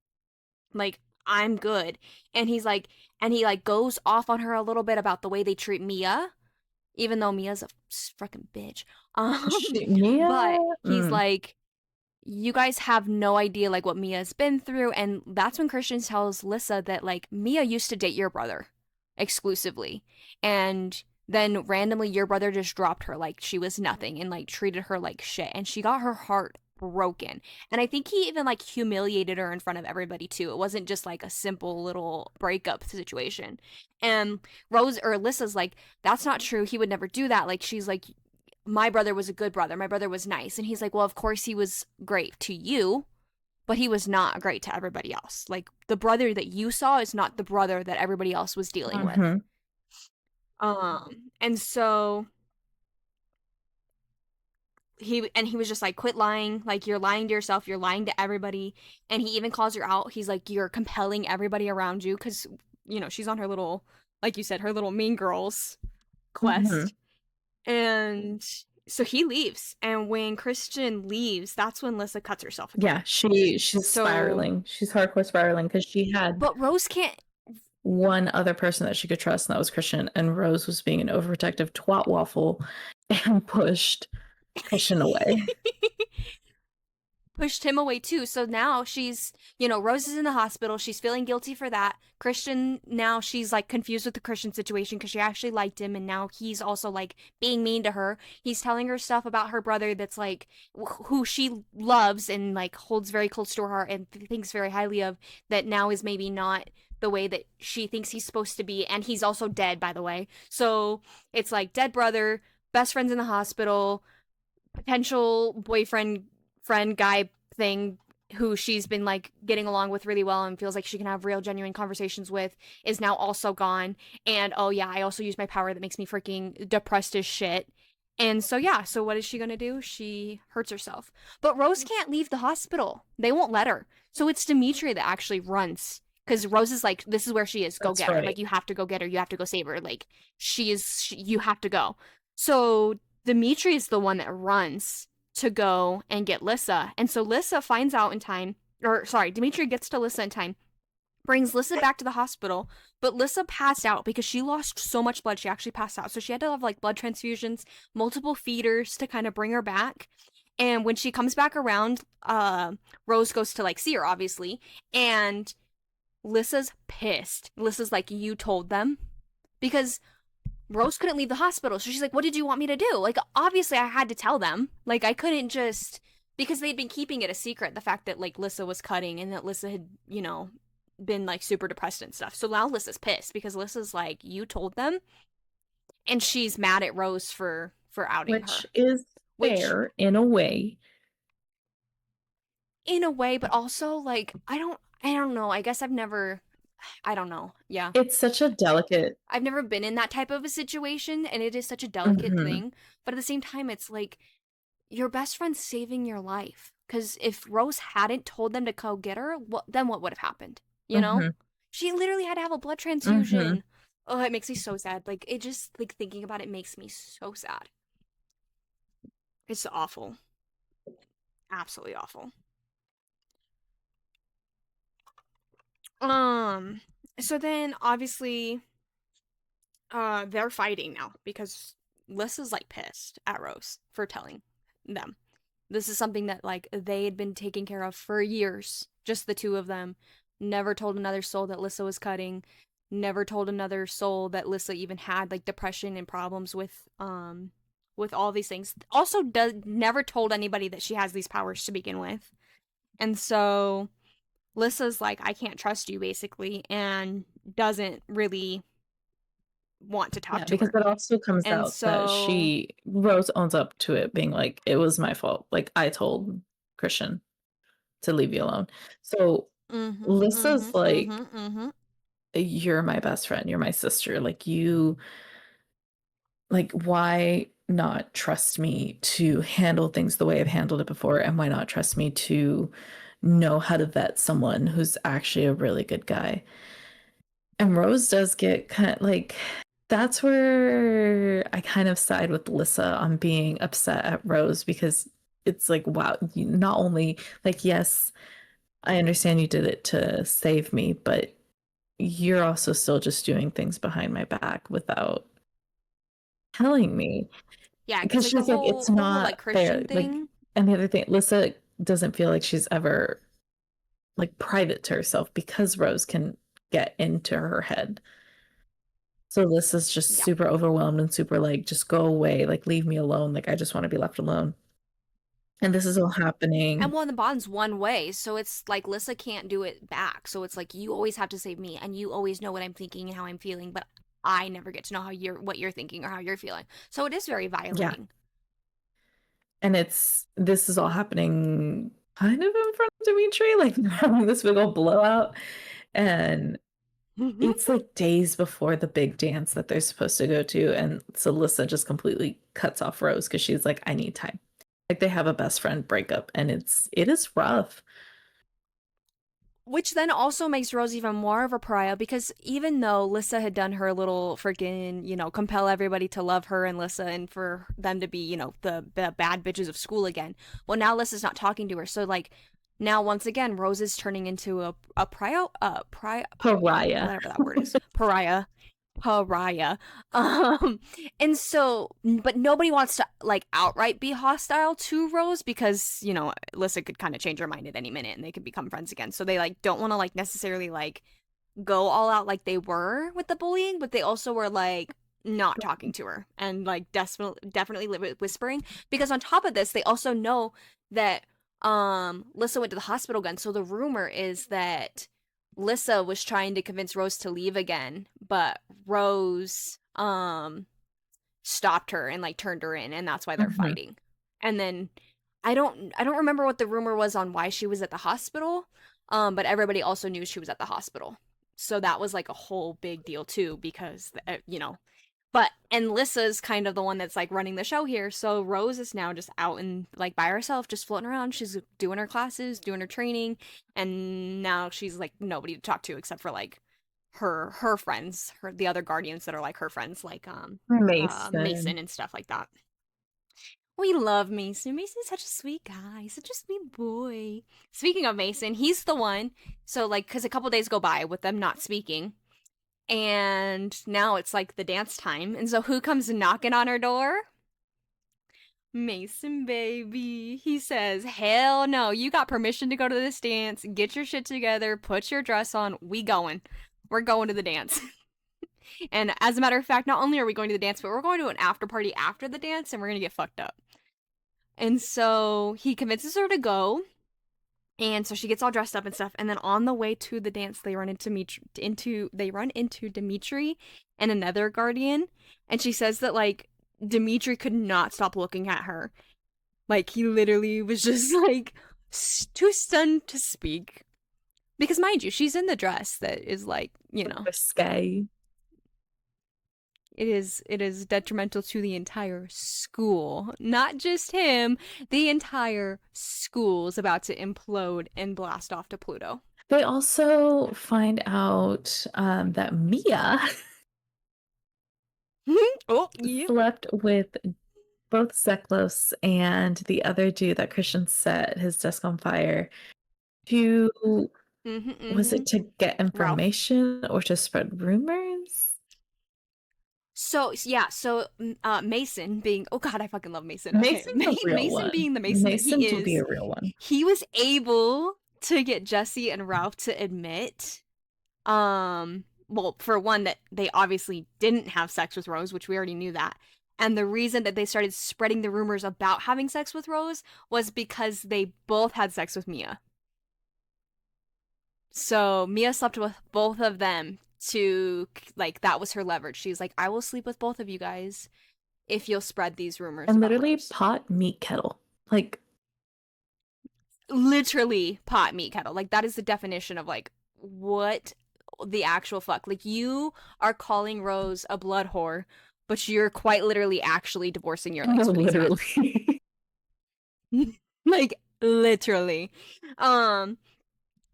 Like I'm good. And he's like and he like goes off on her a little bit about the way they treat Mia, even though Mia's a fucking bitch. She Mia? But he's Mm. like you guys have no idea like what Mia's been through, and that's when Christian tells Lissa that like Mia used to date your brother exclusively, and then randomly your brother just dropped her like she was nothing and like treated her like shit, and she got her heart broken. And I think he even like humiliated her in front of everybody too. It wasn't just like a simple little breakup situation. And Rose or Alyssa's like, that's not true. He would never do that. Like she's like, my brother was a good brother. My brother was nice. And he's like, well, of course he was great to you, but he was not great to everybody else. Like the brother that you saw is not the brother that everybody else was dealing with. Mhm. And so he was just like, quit lying. Like you're lying to yourself. You're lying to everybody. And he even calls her out. He's like, you're compelling everybody around you because she's on her little, like you said, her little Mean Girls Mhm. quest. And so he leaves. And when Christian leaves, that's when Lissa cuts herself Yeah, again. she's So, spiraling. She's hardcore spiraling because she had but Rose can't. one other person that she could trust, and that was Christian, and Rose was being an overprotective twat waffle and pushed Christian away. Pushed him away too. So now Rose is in the hospital. She's feeling guilty for that. Christian, now she's like confused with the Christian situation because she actually liked him. And now he's also like being mean to her. He's telling her stuff about her brother that's like who she loves and like holds very close to her heart and thinks very highly of, that now is maybe not the way that she thinks he's supposed to be. And he's also dead, by the way. So it's like dead brother, best friends in the hospital, potential boyfriend friend guy thing who she's been like getting along with really well and feels like she can have real genuine conversations with is now also gone. And oh yeah, I also use my power that makes me freaking depressed as shit. And so yeah, so what is she gonna do? She hurts herself. But Rose can't leave the hospital. They won't let her. So it's Dimitri that actually runs. Because Rose is like, this is where she is. Go That's get her. right. Like, you have to go get her. You have to go save her. Like, you have to go. So Dimitri is the one that runs to go and get Lissa. And so Lissa finds out in time, or sorry, Dimitri gets to Lissa in time, brings Lissa back to the hospital, but Lissa passed out because she lost so much blood. She actually passed out. So she had to have like blood transfusions, multiple feeders to kind of bring her back. And when she comes back around, Rose goes to like see her, obviously. And Lissa's pissed. Lissa's like, you told them? Because Rose couldn't leave the hospital. So she's like, what did you want me to do? Like, obviously, I had to tell them. Like, I couldn't just. Because they'd been keeping it a secret, the fact that, like, Lissa was cutting and that Lissa had, been, like, super depressed and stuff. So now Lissa's pissed because Lissa's like, you told them? And she's mad at Rose for outing Which her. is Which, fair in a way. in a way, but also, like, I don't know. I guess I don't know. Yeah. It's such a delicate. I've never been in that type of a situation, and it is such a delicate Mhm. thing. But at the same time, it's like your best friend's saving your life. Because if Rose hadn't told them to go get her, then what would have happened? You know? Mhm. She literally had to have a blood Mhm. transfusion. Oh, it makes me so sad. Like, it just, like, thinking about it makes me so sad. It's awful. Absolutely awful. Um, so then obviously, they're fighting now because Lissa's like pissed at Rose for telling them. This is something that like they had been taking care of for years, just the two of them. Never told another soul that Lissa was cutting. Never told another soul that Lissa even had like depression and problems with all these things. Also does never told anybody that she has these powers to begin with. And so Lissa's like, I can't trust you basically, and doesn't really want to talk Yeah, to because her. it also comes And out that so Rose owns up to it being like, it was my fault. Like I told Christian to leave you alone. So mm-hmm, Lissa's mm-hmm, like, mm-hmm, mm-hmm. you're my best friend, you're my sister. Like you, like, why not trust me to handle things the way I've handled it before? And why not trust me to know how to vet someone who's actually a really good guy? And Rose does get kind of like, that's where I kind of side with Lissa on being upset at Rose because it's like, wow, you not only, like, yes, I understand you did it to save me, but you're also still just doing things behind my back without telling me. Yeah, because Because like the she's like, whole it's the whole like not fair. Christian Like, thing. and the other thing, Lissa doesn't feel like she's ever like private to herself because Rose can get into her head. So Lissa's just Yeah. super overwhelmed and super like, just go away, like leave me alone. Like I just want to be left alone. And this is all And happening. well, the bond's one way, so it's like Lissa can't do it back. So it's like you always have to save me, and you always know what I'm thinking and how I'm feeling, but I never get to know how you're what you're thinking or how you're feeling. So it is very Yeah. violating. And this is all happening kind of in front of Dimitri, like they're having this big old blowout. And it's like days before the big dance that they're supposed to go to. And so Lissa just completely cuts off Rose because she's like, I need time. Like they have a best friend breakup and it is rough. Which then also makes Rose even more of a pariah because even though Lissa had done her little freaking, compel everybody to love her and Lissa and for them to be, the bad bitches of school again. Well, now Lissa's not talking to her. So, like, now once again, Rose is turning into a Pariah. whatever that word is, pariah. And so, but nobody wants to like outright be hostile to Rose because Lissa could kind of change her mind at any minute and they could become friends again. So they like don't want to like necessarily like go all out like they were with the bullying, but they also were like not talking to her and like definitely whispering because on top of this, they also know that Lissa went to the hospital again. So the rumor is that Lissa was trying to convince Rose to leave again, but Rose stopped her and like turned her in and that's why they're Mhm. fighting. And then I don't remember what the rumor was on why she was at the hospital. But everybody also knew she was at the hospital. So that was like a whole big deal too because but and Lissa's kind of the one that's like running the show here. So Rose is now just out and like by herself, just floating around. She's doing her classes, doing her training, and now she's like nobody to talk to except for like her friends, the other guardians that are like her friends, like Mason. Mason and stuff like that. We love Mason. Mason's such a sweet guy, such a sweet boy. Speaking of Mason, he's the one. So like, because a couple days go by with them not speaking, and now it's like the dance time. And so who comes knocking on her door? Mason, baby. He says, hell no, you got permission to go to this dance. Get your shit together, put your dress on. We going. We're going to the dance. And as a matter of fact, not only are we going to the dance, but we're going to an after party after the dance and we're going to get fucked up. And so he convinces her to go. And so she gets all dressed up and stuff. And then on the way to the dance, they run into Dimitri and another guardian. And she says that like Dimitri could not stop looking at her. Like he literally was just like too stunned to speak. Because mind you, she's in the dress that is like, Risque. it is detrimental to the entire school. Not just him, the entire school is about to implode and blast off to Pluto. They also find out that Mia Oh, yeah. slept with both Zeklos and the other dude that Christian set his desk on fire to, Mm-hmm, was mm-hmm. it to get Ralph. information or to spread rumors? So yeah, so Mason being, oh god, I fucking love Mason. Okay, Mason's a real Mason one. being the Mason that he Mason's will be is, a real one. he was able to get Jesse and Ralph to admit, well, for one, that they obviously didn't have sex with Rose, which we already knew that. And the reason that they started spreading the rumors about having sex with Rose was because they both had sex with Mia. So Mia slept with both of them to, like, that was her leverage. She's like, I will sleep with both of you guys if you'll spread these rumors And about literally Rose. pot meat kettle. Like, Literally pot meat kettle. Like, that is the definition of, like, what the actual fuck. Like, you are calling Rose a blood whore, but you're quite literally actually divorcing your legs for these men. literally. Like, literally. Um,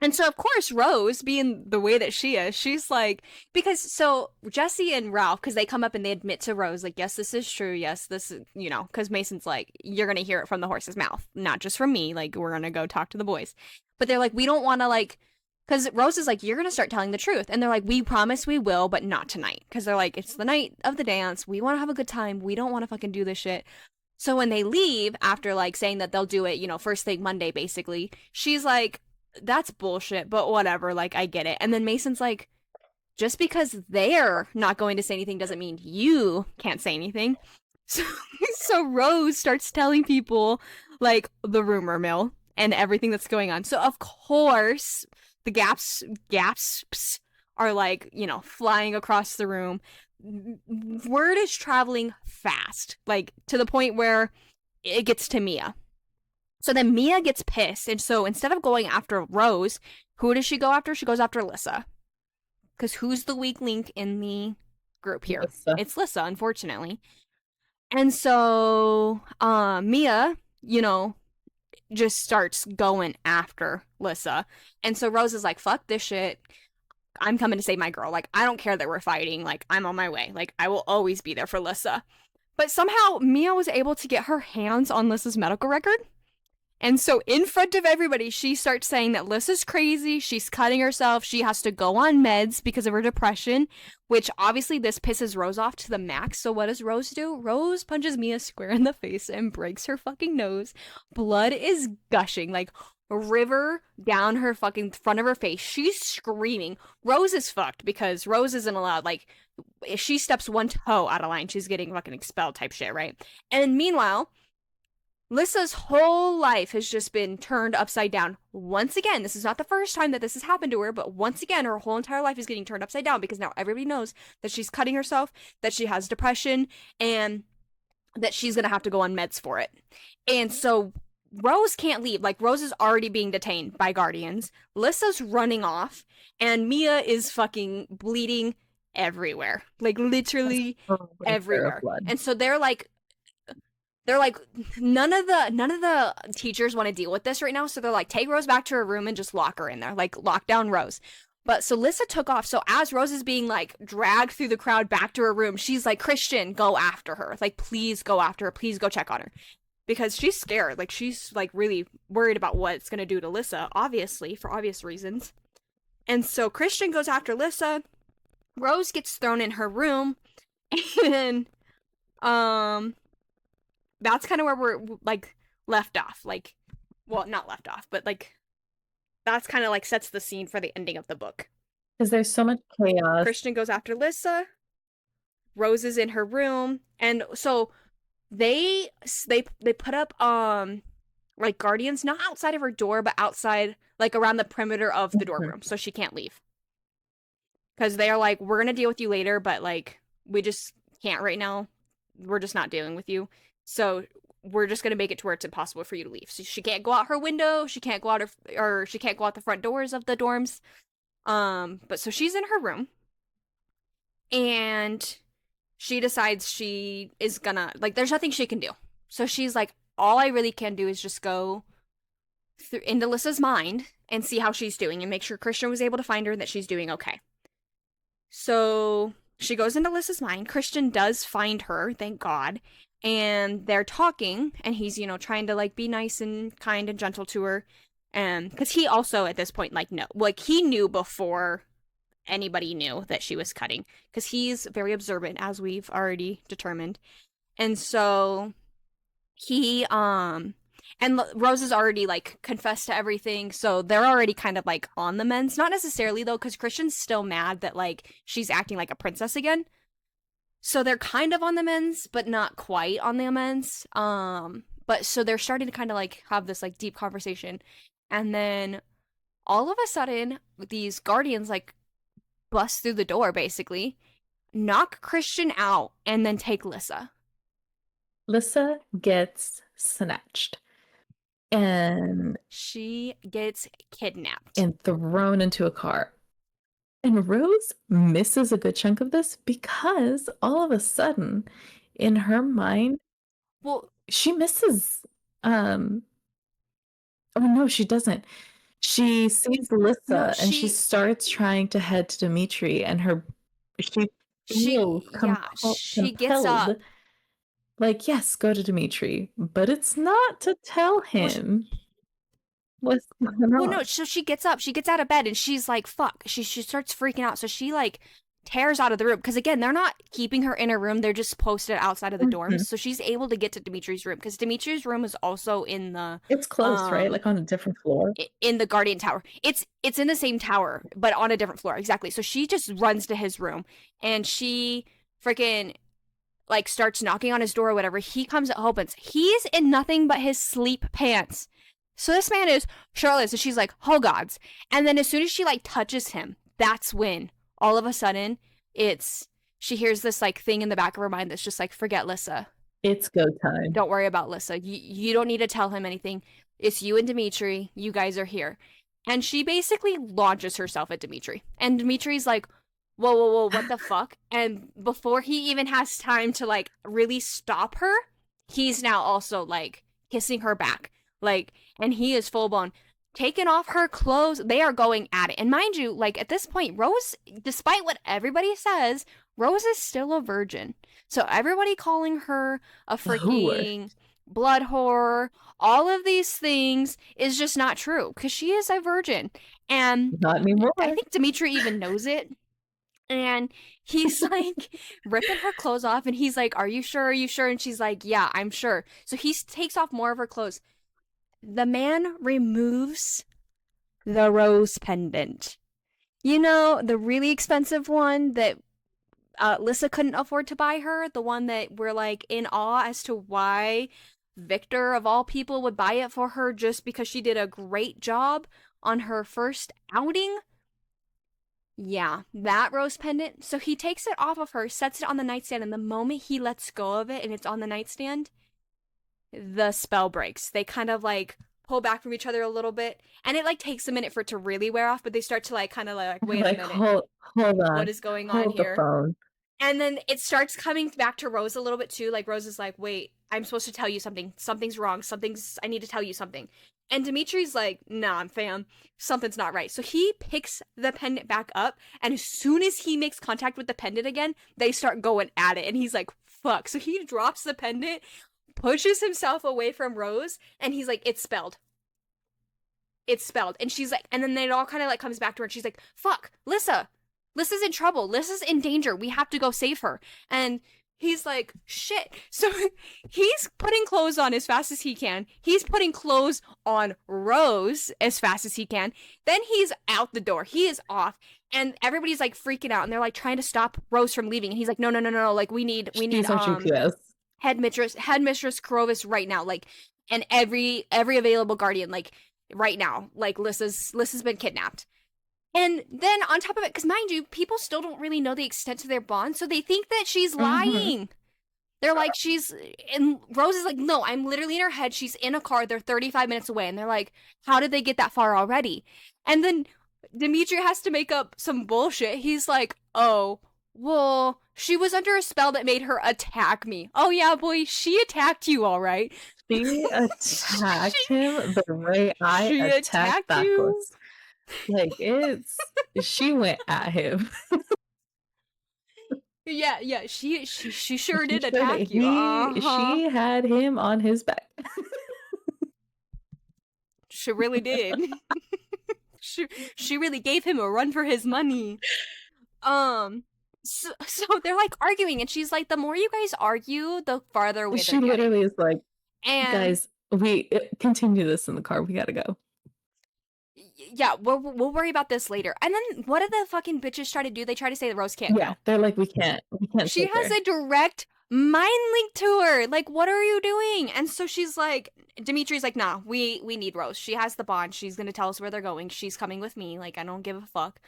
And so, of course, Rose, being the way that she is, she's like, because so Jesse and Ralph, because they come up and they admit to Rose, like, yes, this is true. Yes, this is, because Mason's like, you're going to hear it from the horse's mouth, not just from me. Like, we're going to go talk to the boys. But they're like, we don't want to, like, because Rose is like, you're going to start telling the truth. And they're like, we promise we will, but not tonight. Because they're like, it's the night of the dance. We want to have a good time. We don't want to fucking do this shit. So when they leave after like saying that they'll do it, first thing Monday, basically, she's like, that's bullshit, but whatever. Like, I get it. And then Mason's like, just because they're not going to say anything doesn't mean you can't say anything. So, so Rose starts telling people like the rumor mill and everything that's going on. So of course the gaps are like, flying across the room. Word is traveling fast, like to the point where it gets to Mia. So then Mia gets pissed, and so instead of going after Rose, who does she go after? She goes after Lissa. Because who's the weak link in the group here? Lissa. It's Lissa, unfortunately. And so Mia, just starts going after Lissa. And so Rose is like, fuck this shit. I'm coming to save my girl. Like, I don't care that we're fighting. Like, I'm on my way. Like, I will always be there for Lissa. But somehow Mia was able to get her hands on Lissa's medical record. And so, in front of everybody, she starts saying that Lissa's crazy. She's cutting herself. She has to go on meds because of her depression, which obviously this pisses Rose off to the max. So, what does Rose do? Rose punches Mia square in the face and breaks her fucking nose. Blood is gushing, like a river down her fucking front of her face. She's screaming. Rose is fucked because Rose isn't allowed, like, if she steps one toe out of line, she's getting fucking expelled type shit, right? And meanwhile, Lissa's whole life has just been turned upside down. Once again, this is not the first time that this has happened to her, but once again, her whole entire life is getting turned upside down because now everybody knows that she's cutting herself, that she has depression, and that she's going to have to go on meds for it. And so Rose can't leave. Like, Rose is already being detained by Guardians. Lissa's running off, and Mia is fucking bleeding everywhere. Like, literally everywhere. And so they're like, none of the teachers want to deal with this right now, so they're like, take Rose back to her room and just lock her in there, like lock down Rose. But so Lissa took off. So as Rose is being like dragged through the crowd back to her room, she's like, Christian, go after her. Like, please go after her. Please go check on her. Because she's scared. Like, she's like really worried about what it's gonna do to Lissa, obviously, for obvious reasons. And so Christian goes after Lissa. Rose gets thrown in her room, and that's kind of where we're like left off. Like, well, not left off, but like that's kind of like sets the scene for the ending of the book. Because there's so much chaos. Christian goes after Lissa. Rose is in her room, and so they put up like guardians, not outside of her door, but outside, like around the perimeter of the dorm room, so she can't leave. Because they are like, we're gonna deal with you later, but like we just can't right now. We're just not dealing with you. So we're just gonna make it to where it's impossible for you to leave. So she can't go out her window. She can't go out or she can't go out the front doors of the dorms. But so she's in her room, and she decides she is gonna, like, there's nothing she can do. So she's like, all I really can do is just go into Lissa's mind and see how she's doing and make sure Christian was able to find her and that she's doing okay. So she goes into Lissa's mind. Christian does find her, thank God. And they're talking, and he's, trying to like be nice and kind and gentle to her. And because he also at this point, like, no, like he knew before anybody knew that she was cutting, because he's very observant, as we've already determined. And so he and Rose has already like confessed to everything, so they're already kind of like on the mends. Not necessarily though, because Christian's still mad that like she's acting like a princess again. So they're kind of on the mends, but not quite on the amends. But so they're starting to kind of like have this like deep conversation, and then all of a sudden these guardians like bust through the door, basically knock Christian out, and then take Lissa. Lissa gets snatched and She gets kidnapped. thrown into a car. And Rose misses a good chunk of this because all of a sudden, in her mind, Well, she misses. Oh no, she doesn't. She sees no, Lissa and she she starts trying to head to Dimitri, and she feels she gets compelled, up. like, yes, go to Dimitri, but it's not to tell Well, him what's going well, on. no. So she gets up. She gets out of bed, and she's like, "Fuck!" She starts freaking out. So she like tears out of the room, because again, they're not keeping her in her room. They're just posted outside of the dorms. Mhm. So she's able to get to Dimitri's room, because Dimitri's room is also in the It's close, right? um Like on a different floor. in the Guardian Tower. It's in the same tower, but on a different floor. Exactly. So she just runs to his room, and she freaking like starts knocking on his door or whatever. He comes and opens. He's in nothing but his sleep pants. So this man is Charlotte. So she's like, oh gods. And then as soon as she like touches him, that's when all of a sudden it's she hears this like thing in the back of her mind that's just like, forget Lissa. It's go time. Don't worry about Lissa. You don't need to tell him anything. It's you and Dimitri. You guys are here. And she basically launches herself at Dimitri. And Dimitri's like, whoa, whoa, whoa, what the fuck? And before he even has time to like really stop her, he's now also like kissing her back. Like, and he is full blown taking off her clothes. They are going at it. And mind you, like at this point, Rose, despite what everybody says, Rose is still a virgin. So everybody calling her a Ooh, freaking blood whore, all of these things is just not true, because she is a virgin. And not anymore. I think Dimitri even knows it. And he's like ripping her clothes off, and he's like, are you sure? Are you sure? And she's like, yeah, I'm sure. So he takes off more of her clothes. The man removes the rose pendant. The really expensive one that Lissa couldn't afford to buy her, the one that we're like in awe as to why Victor, of all people, would buy it for her just because she did a great job on her first outing. Yeah, that rose pendant. So he takes it off of her, sets it on the nightstand, and the moment he lets go of it and it's on the nightstand, the spell breaks. They kind of like pull back from each other a little bit, and it like takes a minute for it to really wear off, but they start to like kind of like, wait a Like, minute, hold what on, is going on hold the here? phone. And then it starts coming back to Rose a little bit too. Like Rose is like, wait, I'm supposed to tell you something. Something's wrong. I need to tell you something. And Dimitri's like, nah, fam, something's not right. So he picks the pendant back up, and as soon as he makes contact with the pendant again, they start going at it. And he's like, fuck. So he drops the pendant, pushes himself away from Rose, and he's like, it's spelled. It's spelled. And she's like, and then it all kind of like comes back to her, and she's like, fuck, Lissa. Lissa's in trouble. Lissa's in danger. We have to go save her. And he's like, shit. So he's putting clothes on as fast as he can. He's putting clothes on Rose as fast as he can. Then he's out the door. He is off. And everybody's like freaking out, and they're like trying to stop Rose from leaving. And he's like, no, no, no, no. Like we need She's on GPS. headmistress Corvus right now. Like, and every available guardian, like right now. Like Lissa's been kidnapped. And then on top of it, because mind you, people still don't really know the extent to their bond, so they think that she's Mhm. lying. They're like, and Rose is like, no, I'm literally in her head. She's in a car. They're 35 minutes away. And they're like, how did they get that far already? And then Dimitri has to make up some bullshit. He's like, oh, well, she was under a spell that made her attack me. Oh, yeah, boy, she attacked you, all right. She attacked him the way I She attacked attacked you. Like, she went at him. Yeah, yeah, she sure He did should attack you. Uh-huh. she had him on his back. She really did. she she really gave him a run for his money. Um so they're like arguing and she's like the more you guys argue, the farther away they're She getting. literally is like, And guys, we continue this in the car. We gotta go. yeah, we'll worry about this later. And then what do the fucking bitches try to do? They try to say that Rose can't Yeah, go. they're like, we can't She take has her. a direct mind link to her. Like, what are you doing? And so she's like, Dimitri's like, nah, we need Rose. She has the bond. She's gonna tell us where they're going. She's coming with me. Like, I don't give a fuck.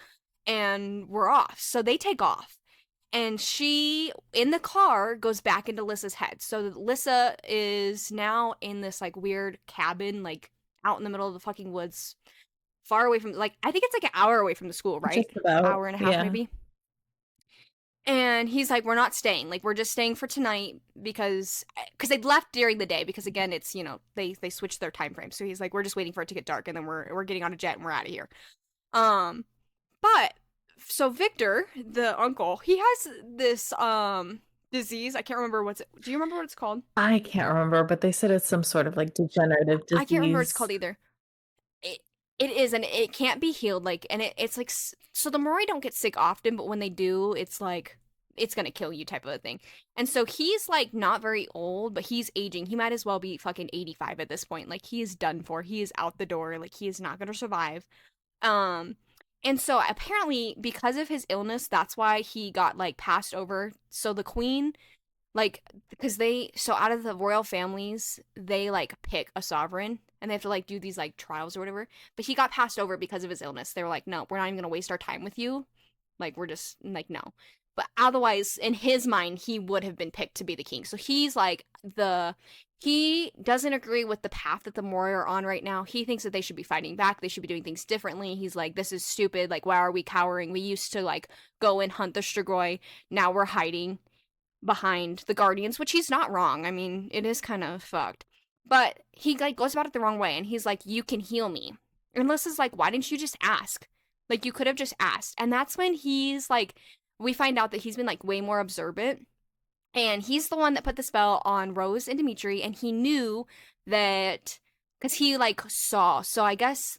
And we're off. So they take off. And she, in the car, goes back into Lissa's head. So Lissa is now in this, like, weird cabin, like, out in the middle of the fucking woods, far away from, like, I think it's like an hour away from the school, right? Just about, Hour and a half, yeah. maybe. And he's like, we're not staying. Like, we're just staying for tonight because they'd left during the day because again, it's they switched their time frame. So he's like, we're just waiting for it to get dark and then we're getting on a jet and we're out of here. Um, but so Victor, the uncle, he has this disease. I can't remember what's it. Do you remember what it's called? I can't remember, but they said it's some sort of like degenerative I can't remember what it's called disease. either. It, it is, and it can't be healed. Like, and it's like so the Moroi don't get sick often, but when they do, it's like it's gonna kill you type of a thing. And so he's like not very old, but he's aging. He might as well be fucking 85 at this point. Like he is done for. He is out the door. Like he is not gonna survive. Um, and so apparently because of his illness, that's why he got like passed over. So the queen, like, because so out of the royal families, they like pick a sovereign and they have to like do these like trials or whatever. But he got passed over because of his illness. They were like, no, we're not even gonna waste our time with you. Like we're just like no. But otherwise, in his mind, he would have been picked to be the king. So he's like he doesn't agree with the path that the Mori are on right now. He thinks that they should be fighting back. They should be doing things differently. He's like, this is stupid. Like, why are we cowering? We used to like go and hunt the Strigoi. Now we're hiding behind the Guardians, which he's not wrong. I mean, it is kind of fucked. But he like goes about it the wrong way and he's like, you can heal me. And Lissa's like, why didn't you just ask? Like you could have just asked. And that's when he's like we find out that he's been like way more observant. And he's the one that put the spell on Rose and Dimitri, and he knew that because he like saw. So I guess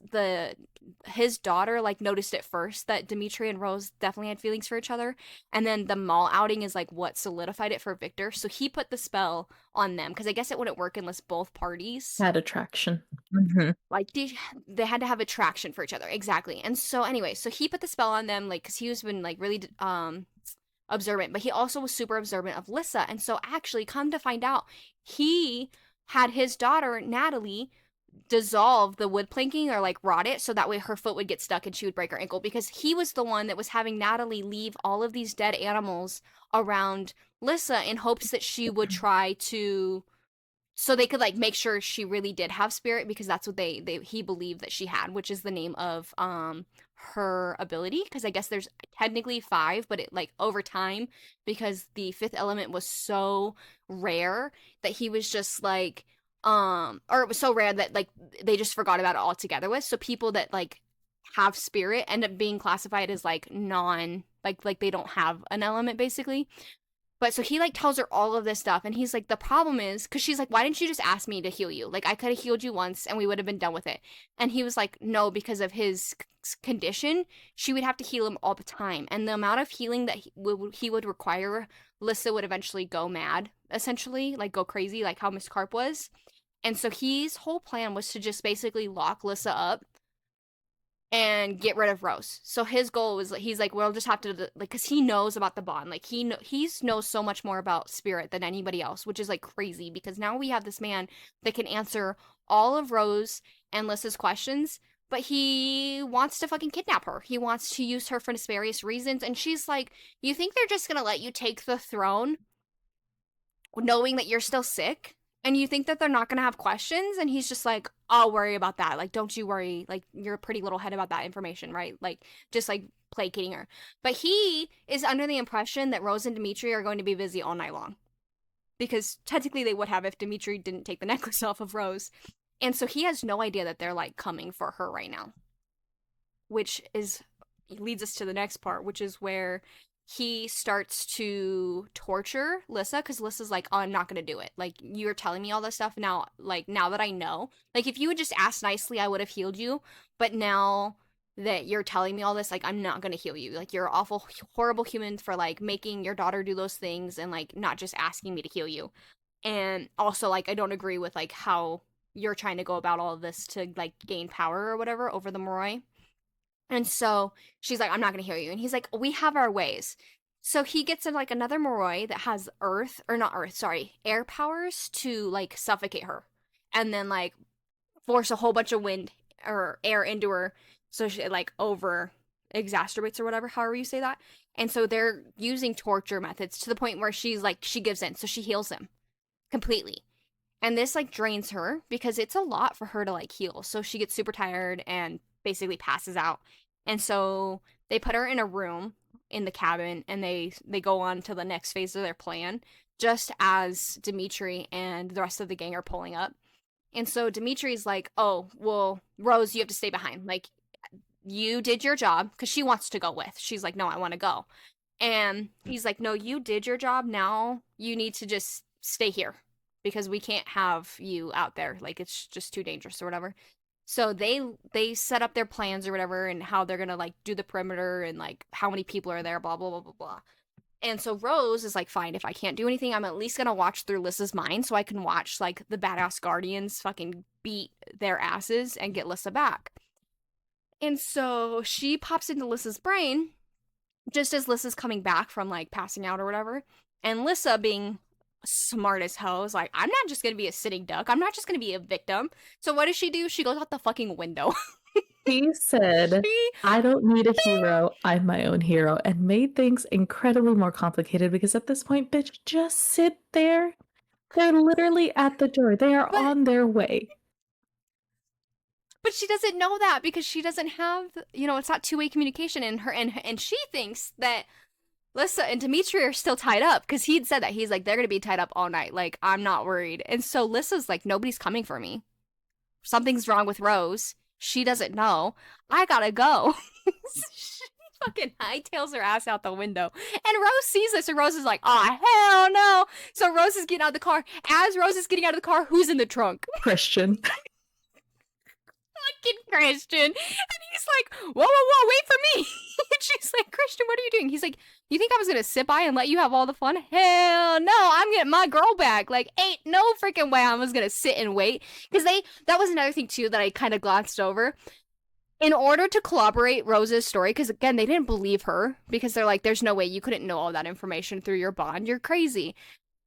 his daughter like noticed at first that Dimitri and Rose definitely had feelings for each other, and then the mall outing is like what solidified it for Victor. So he put the spell on them because I guess it wouldn't work unless both parties Had attraction. Mm-hmm. like they had to have attraction for each other exactly. And so anyway, so he put the spell on them like because he was been like really observant, but he also was super observant of Lissa. And so actually come to find out, he had his daughter Natalie dissolve the wood planking or like rot it so that way her foot would get stuck and she would break her ankle because he was the one that was having Natalie leave all of these dead animals around Lissa in hopes that she would try to so they could like make sure she really did have spirit because that's what he believed that she had, which is the name of her ability because I guess there's technically 5 but it like over time because the 5th element was so rare that he was just like or it was so rare that like they just forgot about it altogether with so people that like have spirit end up being classified as like non like they don't have an element basically. But so he like tells her all of this stuff, and he's like, the problem is because she's like, why didn't you just ask me to heal you? Like I could have healed you once, and we would have been done with it. And he was like, no, because of his condition, she would have to heal him all the time, and the amount of healing that he would require, Lissa would eventually go mad, essentially, like go crazy, like how Miss Carp was. And so his whole plan was to just basically lock Lissa up and get rid of Rose. So his goal was he's like we'll just have to like because he knows about the bond. Like he knows so much more about spirit than anybody else, which is like crazy because now we have this man that can answer all of Rose and Lissa's questions. But he wants to fucking kidnap her. He wants to use her for nefarious reasons. And she's like, you think they're just gonna let you take the throne knowing that you're still sick? And you think that they're not gonna have questions? And he's just like, I'll worry about that. Like, don't you worry. Like, you're a pretty little head about that information, right? Like, just like placating her. But he is under the impression that Rose and Dimitri are going to be busy all night long. Because technically they would have if Dimitri didn't take the necklace off of Rose. And so he has no idea that they're like coming for her right now. Which is leads us to the next part, which is where he starts to torture Lissa because Lissa's like, oh, I'm not gonna do it. Like, you're telling me all this stuff now. Like, now that I know, like, if you would just ask nicely, I would have healed you. But now that you're telling me all this, like, I'm not gonna heal you. Like, you're an awful, horrible human for like making your daughter do those things and like not just asking me to heal you. And also, like, I don't agree with like how you're trying to go about all of this to like gain power or whatever over the Moroi. And so she's like, I'm not going to hear you. And he's like, we have our ways. So he gets in like another Moroi that has earth, or not earth, sorry, air powers to like suffocate her. And then like force a whole bunch of wind or air into her. So she like over exacerbates or whatever, however you say that. And so they're using torture methods to the point where she's like, she gives in. So she heals him completely. And this like drains her because it's a lot for her to like heal. So she gets super tired and basically passes out. And so they put her in a room in the cabin and they go on to the next phase of their plan just as Dimitri and the rest of the gang are pulling up. And so Dimitri's like, "Oh, well, Rose, you have to stay behind. Like you did your job because she wants to go with. She's like, "No, I want to go." And he's like, "No, you did your job. Now you need to just stay here because we can't have you out there. Like it's just too dangerous or whatever." So they set up their plans or whatever and how they're going to like do the perimeter and like how many people are there, blah blah blah blah blah. And so Rose is like, "Fine, if I can't do anything, I'm at least going to watch through Lissa's mind so I can watch like the badass guardians fucking beat their asses and get Lissa back." And so she pops into Lissa's brain just as Lissa's coming back from like passing out or whatever. And Lissa, being smart as hell, is like, I'm not just gonna be a sitting duck. I'm not just gonna be a victim. So what does she do? She goes out the fucking window. He said, she I don't need a hero. I'm my own hero, and made things incredibly more complicated because at this point, bitch, just sit there. They're literally at the door. They are but on their way. but she doesn't know that because she doesn't have, it's not two-way communication, and and she thinks that Lissa and Dimitri are still tied up because he'd said that. He's like, they're gonna be tied up all night. Like, I'm not worried. And so Lissa's like, nobody's coming for me. Something's wrong with Rose. She doesn't know. I gotta go. She fucking hightails her ass out the window. And Rose sees this, and Rose is like, oh, hell no. So Rose is getting out of the car. As Rose is getting out of the car, who's in the trunk? Christian. Fucking Christian. And he's like, whoa, whoa, whoa, wait for me. And she's like, Christian, what are you doing? He's like, you think I was gonna sit by and let you have all the fun? Hell no, I'm getting my girl back. Like, ain't no freaking way I was gonna sit and wait. Because that was another thing too that I kind of glanced over. In order to corroborate Rose's story, because again, they didn't believe her because they're like, there's no way you couldn't know all that information through your bond. You're crazy.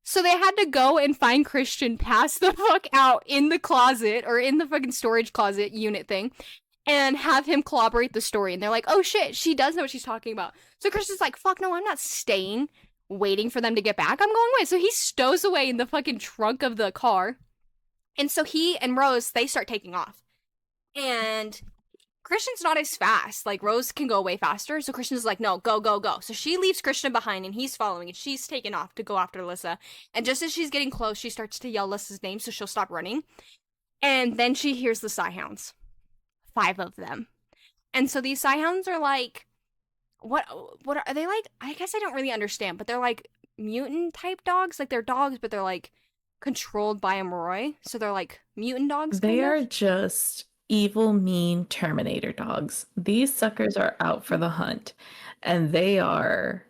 So they had to go and find Christian, pass the fuck out in the closet or in the fucking storage closet unit thing, and have him corroborate the story. And they're like, oh shit, she does know what she's talking about. So Christian's like, fuck no, I'm not staying, waiting for them to get back. I'm going away. So he stows away in the fucking trunk of the car. And so he and Rose, they start taking off. And Christian's not as fast. Like, Rose can go way faster. So Christian's like, no, go, go, go. So she leaves Christian behind and he's following and she's taken off to go after Lissa. And just as she's getting close, she starts to yell Lissa's name so she'll stop running. And then she hears the Psyhounds. 5 of them. And so these Psyhounds are like, what are they like? I guess I don't really understand, but they're like mutant type dogs. Like, they're dogs, but they're like controlled by a Moroi. So they're like mutant dogs, They kind are of. just evil, mean Terminator dogs. These suckers are out for the hunt, and they're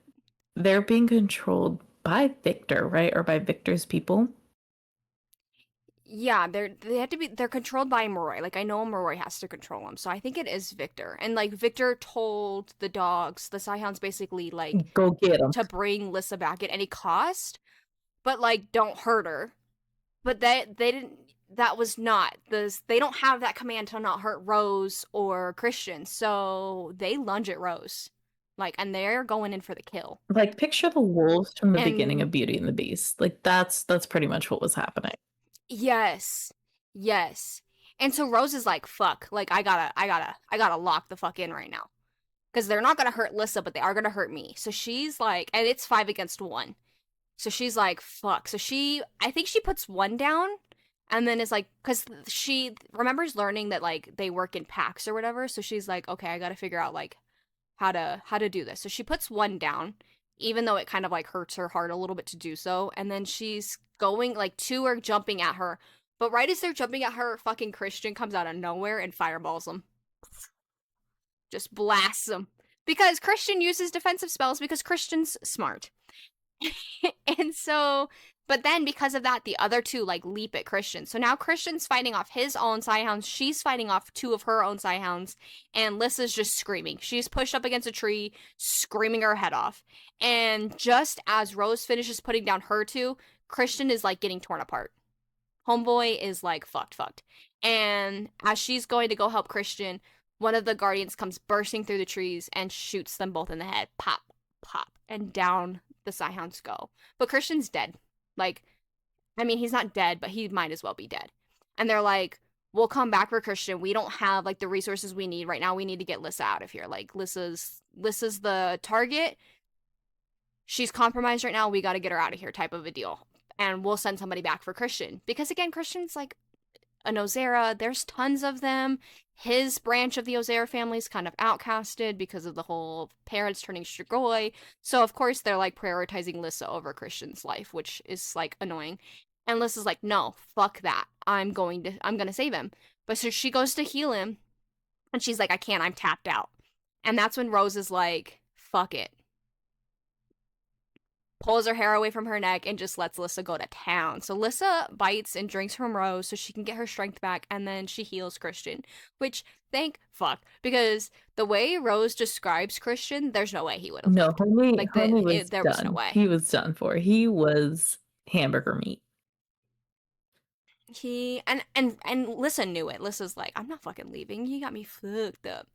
being controlled by Victor, right? Or by Victor's people. Yeah, they're controlled by Moroi. Like, I know Moroi has to control them, so I think it is Victor. And like Victor told the dogs, the Psyhounds basically like Go get them. to bring Lissa back at any cost, but like don't hurt her. But they didn't. That was not this. They don't have that command to not hurt Rose or Christian, so they lunge at Rose, like, and they're going in for the kill. Like, picture the wolves from the beginning And of Beauty and the Beast. Like, that's pretty much what was happening. yes, yes. And so Rose is like, "Fuck! Like, I gotta lock the fuck in right now." Because they're not gonna hurt Lissa, but they are gonna hurt me. So she's like, and it's 5 against 1. So she's like, fuck. So I think she puts one down, and then is like, because she remembers learning that like they work in packs or whatever. So she's like, okay, I gotta figure out like how to do this. So she puts one down, even though it kind of like hurts her heart a little bit to do so. And then she's going, like, two are jumping at her. But right as they're jumping at her, fucking Christian comes out of nowhere and fireballs them. Just blasts them. Because Christian uses defensive spells because Christian's smart. And so, but then because of that, the other two like leap at Christian. So now Christian's fighting off his own Psyhounds. She's fighting off two of her own Psyhounds. And Lissa's just screaming. She's pushed up against a tree, screaming her head off. And just as Rose finishes putting down her two, Christian is like getting torn apart. Homeboy is like fucked. And as she's going to go help Christian, one of the guardians comes bursting through the trees and shoots them both in the head. Pop, pop, and down the Psyhounds go. But Christian's dead. Like, I mean, he's not dead, but he might as well be dead. And they're like, we'll come back for Christian. We don't have like the resources we need right now. We need to get Lissa out of here. Like, Lissa's the target. She's compromised right now. We got to get her out of here, type of a deal. And we'll send somebody back for Christian. Because again, Christian's like an Ozera. There's tons of them. His branch of the Ozera family is kind of outcasted because of the whole parents turning Strigoi. So of course they're like prioritizing Lissa over Christian's life, which is like annoying. And Lissa's like, no, fuck that. I'm gonna save him. But so she goes to heal him, and she's like, I can't, I'm tapped out. And that's when Rose is like, fuck it, pulls her hair away from her neck and just lets Lissa go to town. So Lissa bites and drinks from Rose so she can get her strength back, and then she heals Christian, which thank fuck, because the way Rose describes Christian, there's no way he would have No, lived. Like homie was there was no done. way. He was done for. He was hamburger meat. He and Lissa knew it. Lissa's like, I'm not fucking leaving. You got me fucked up.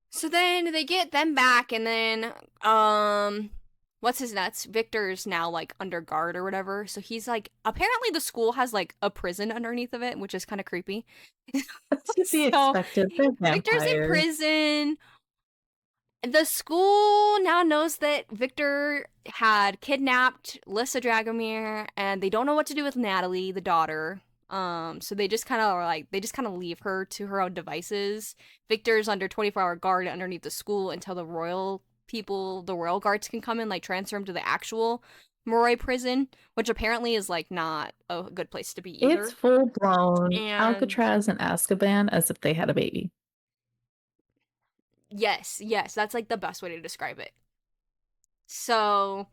So then they get them back, and then what's his nuts? Victor's now like under guard or whatever. So he's like, apparently the school has like a prison underneath of it, which is kind of creepy. That's to be So expected. They're Victor's in vampires. prison. The school now knows that Victor had kidnapped Lissa Dragomir, and they don't know what to do with Natalie, the daughter. So they just kind of leave her to her own devices. Victor's under 24-hour guard underneath the school until the royal guards can come in, like transfer him to the actual Moroi prison, which apparently is like not a good place to be either. It's full blown And Alcatraz and Azkaban as if they had a baby. yes, that's like the best way to describe it. So,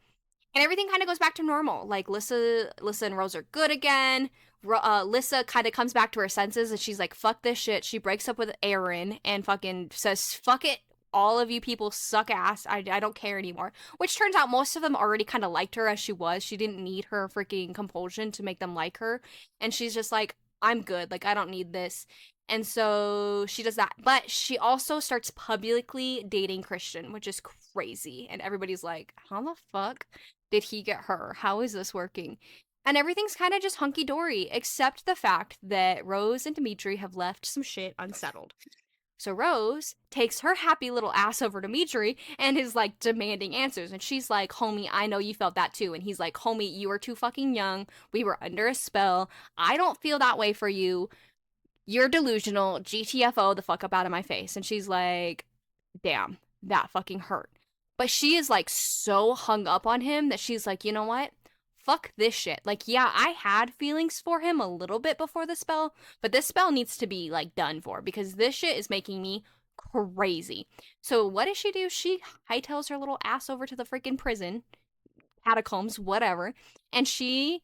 and everything kind of goes back to normal. Like Lissa and Rose are good again. Lissa kind of comes back to her senses, and she's like, fuck this shit. She breaks up with Aaron and fucking says, fuck it. All of you people suck ass. I don't care anymore. Which turns out most of them already kind of liked her as she was. She didn't need her freaking compulsion to make them like her. And she's just like, I'm good. Like, I don't need this. And so she does that. But she also starts publicly dating Christian, which is crazy. And everybody's like, how the fuck did he get her? How is this working? And everything's kind of just hunky dory, except the fact that Rose and Dimitri have left some shit unsettled. So Rose takes her happy little ass over to Dimitri and is like demanding answers. And she's like, homie, I know you felt that too. And he's like, homie, you are too fucking young. We were under a spell. I don't feel that way for you. You're delusional. GTFO the fuck up out of my face. And she's like, damn, that fucking hurt. But she is like so hung up on him that she's like, you know what? Fuck this shit. Like, yeah, I had feelings for him a little bit before the spell, but this spell needs to be like done for because this shit is making me crazy. So what does she do? She hightails her little ass over to the freaking prison, catacombs, whatever, and she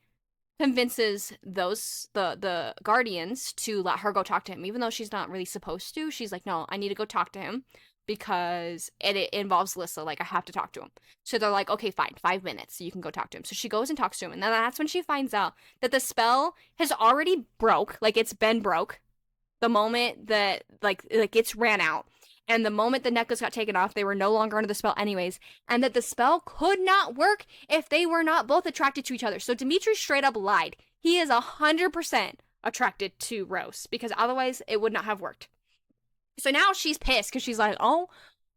convinces the guardians to let her go talk to him, even though she's not really supposed to. She's like, no, I need to go talk to him because it involves Lissa. Like, I have to talk to him. So they're like, okay, fine, 5 minutes. So you can go talk to him. So she goes and talks to him. And then that's when she finds out that the spell has already broke. Like, it's been broke. The moment that, like it's ran out. And the moment the necklace got taken off, they were no longer under the spell anyways. And that the spell could not work if they were not both attracted to each other. So Dimitri straight up lied. He is 100% attracted to Rose because otherwise it would not have worked. So now she's pissed because she's like, oh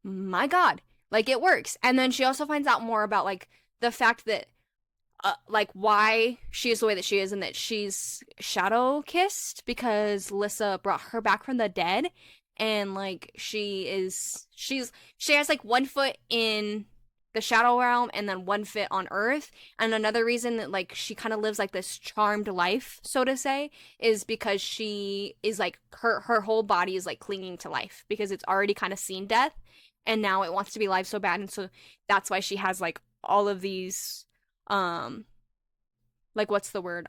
my god, like it works. And then she also finds out more about like the fact that like why she is the way that she is and that she's shadow kissed because Lissa brought her back from the dead. And like she has like one foot in the shadow realm and then 1 foot on earth. And another reason that like she kind of lives like this charmed life, so to say, is because she is like her whole body is like clinging to life because it's already kind of seen death and now it wants to be alive so bad. And so that's why she has like all of these um like what's the word?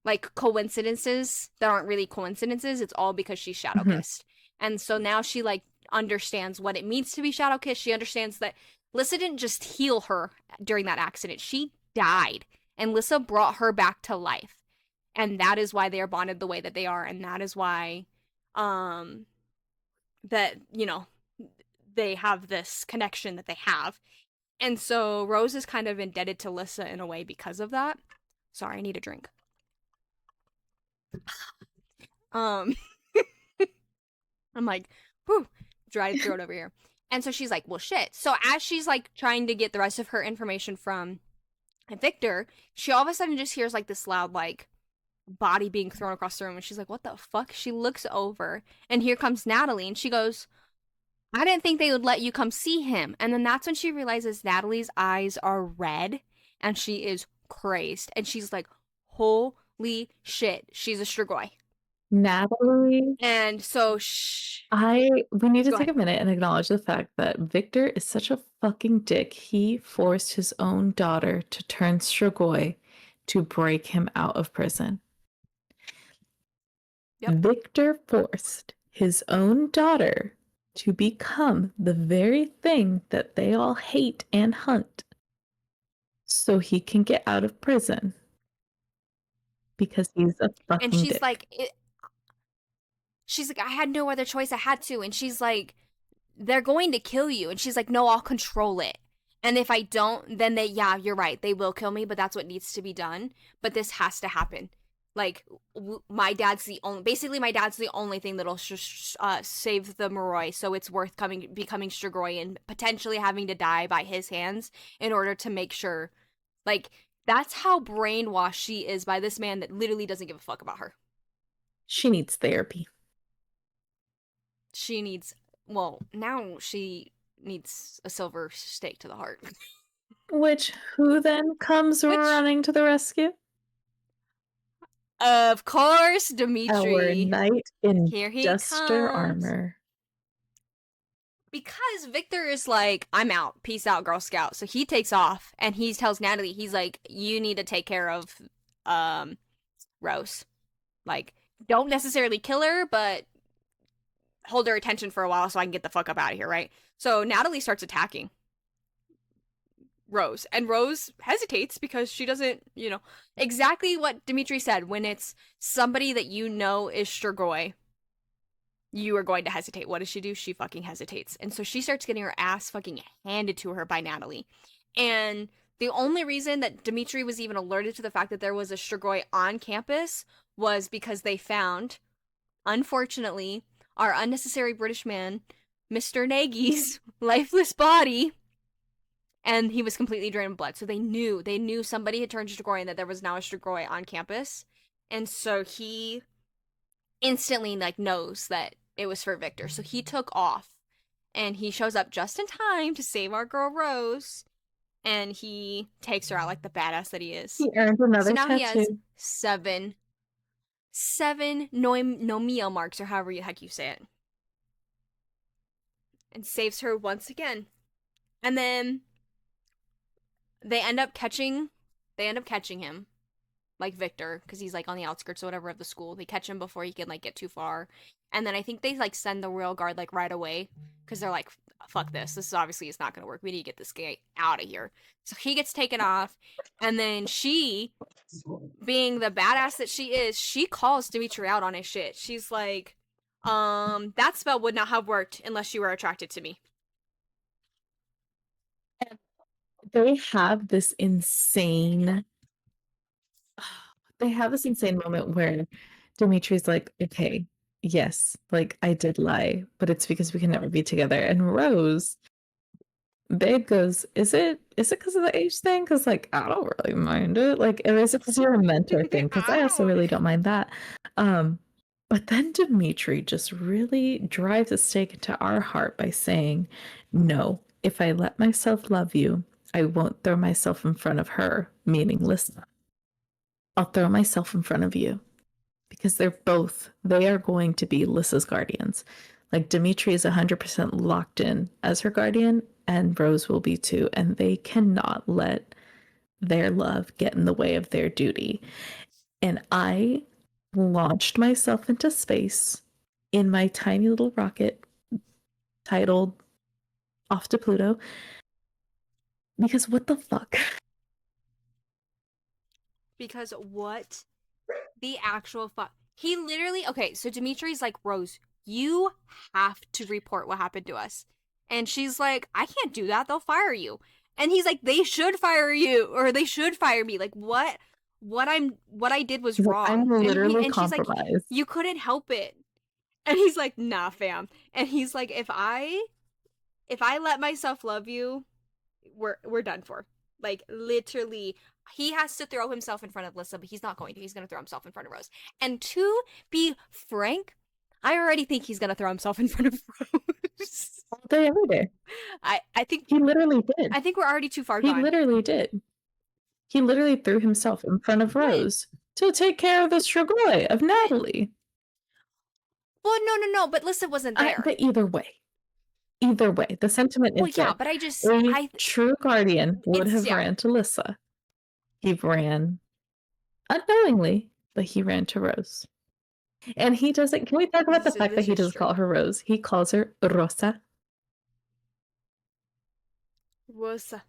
Like coincidences that aren't really coincidences. It's all because she's shadow Mhm. kissed. And so now she like understands what it means to be shadow kissed. She understands that Lissa didn't just heal her during that accident. She died. And Lissa brought her back to life. And that is why they are bonded the way that they are. And that is why um that, they have this connection that they have. And so Rose is kind of indebted to Lissa in a way because of that. Sorry, I need a drink. Um I'm like, whew, dry throat over here. And so she's like, well, shit. So as she's like trying to get the rest of her information from Victor, she all of a sudden just hears like this loud, like, body being thrown across the room. And she's like, what the fuck? She looks over and here comes Natalie. And she goes, I didn't think they would let you come see him. And then that's when she realizes Natalie's eyes are red and she is crazed. And she's like, holy shit, she's a Strigoi. Natalie, And so, we need to go take ahead. a minute and acknowledge the fact that Victor is such a fucking dick. He forced his own daughter to turn Strigoi to break him out of prison. Yep. Victor forced his own daughter to become the very thing that they all hate and hunt so he can get out of prison because he's a And fucking dick. she's like, I had no other choice. I had to. And she's like, they're going to kill you. And she's like, no, I'll control it. And if I don't, then yeah, you're right. They will kill me, but that's what needs to be done. But this has to happen. Like, my dad's the only thing that'll save the Moroi. So it's worth becoming Strigoi and potentially having to die by his hands in order to make sure. Like, that's how brainwashed she is by this man that literally doesn't give a fuck about her. She needs therapy. She needs, well, now she needs a silver stake to the heart. Which, who then comes Which, running to the rescue? of course, Our Dimitri. knight in Here he duster comes. armor. Because Victor is like, I'm out. Peace out, Girl Scout. So he takes off and he tells Natalie, he's like, you need to take care of um Rose. Like, don't necessarily kill her, but hold her attention for a while so I can get the fuck up out of here, right? So Natalie starts attacking Rose. And Rose hesitates because she doesn't, exactly what Dimitri said. When it's somebody that you know is Strigoi, you are going to hesitate. What does she do? She fucking hesitates. And so she starts getting her ass fucking handed to her by Natalie. And the only reason that Dimitri was even alerted to the fact that there was a Strigoi on campus was because they found, unfortunately, our unnecessary British man, Mr. Nagy's lifeless body, and he was completely drained of blood. So they knew somebody had turned Strigoi and that there was now a Strigoi on campus. And so he instantly like knows that it was for Victor. So he took off and he shows up just in time to save our girl Rose and he takes her out like the badass that he is. He earned So another now he has tattoo. seven Nomia marks or however the heck you say it. And saves her once again. And then they end up catching him, like Victor, because he's like on the outskirts or whatever of the school. They catch him before he can like get too far, and then I think they like send the royal guard like right away because they're like, "Fuck this! This is obviously it's not gonna work. We need to get this guy out of here." So he gets taken off, and then she, being the badass that she is, she calls Dimitri out on his shit. She's like, that spell would not have worked unless you were attracted to me." They have this insane they have this insane moment where Dimitri's like, okay, yes, like I did lie, but it's because we can never be together. And Rose, babe goes, is it because of the age thing? Because like I don't really mind it. Like, or is it because you're a mentor thing? Because I also really don't mind that. Um, but then Dimitri just really drives a stake into our heart by saying, no, If I let myself love you, I won't throw myself in front of her, meaning Lissa. I'll throw myself in front of you because they are going to be Lissa's guardians. Like Dimitri is 100% locked in as her guardian, and Rose will be too. And they cannot let their love get in the way of their duty. And I launched myself into space in my tiny little rocket titled Off to Pluto because what the fuck? Because what the actual fuck? He literally, okay, so Dimitri's like, Rose, you have to report what happened to us. And she's like, I can't do that. They'll fire you. And he's like, they should fire you or they should fire me. Like, what I did was He's like, wrong. I'm literally And she's like, compromised. you couldn't help it. And he's like, nah, fam. And he's like, if I let myself love you, we're done for. Like literally, he has to throw himself in front of Lissa, but he's not going to. He's going to throw himself in front of Rose. And to be frank, I already think he's going to throw himself in front of Rose. All day, every day. I think He literally did. I think we're already too far He gone. literally did. He literally threw himself in front of What? Rose to take care of the strigoi of Natalie. Well, no, but Lissa wasn't there. But either way, the sentiment Well, is yeah, there. but A true guardian would have yeah. ran to Lissa. He ran unknowingly, but he ran to Rose. And he doesn't. Can we talk about the fact that he doesn't call her Rose? He calls her Rosa. Rosa.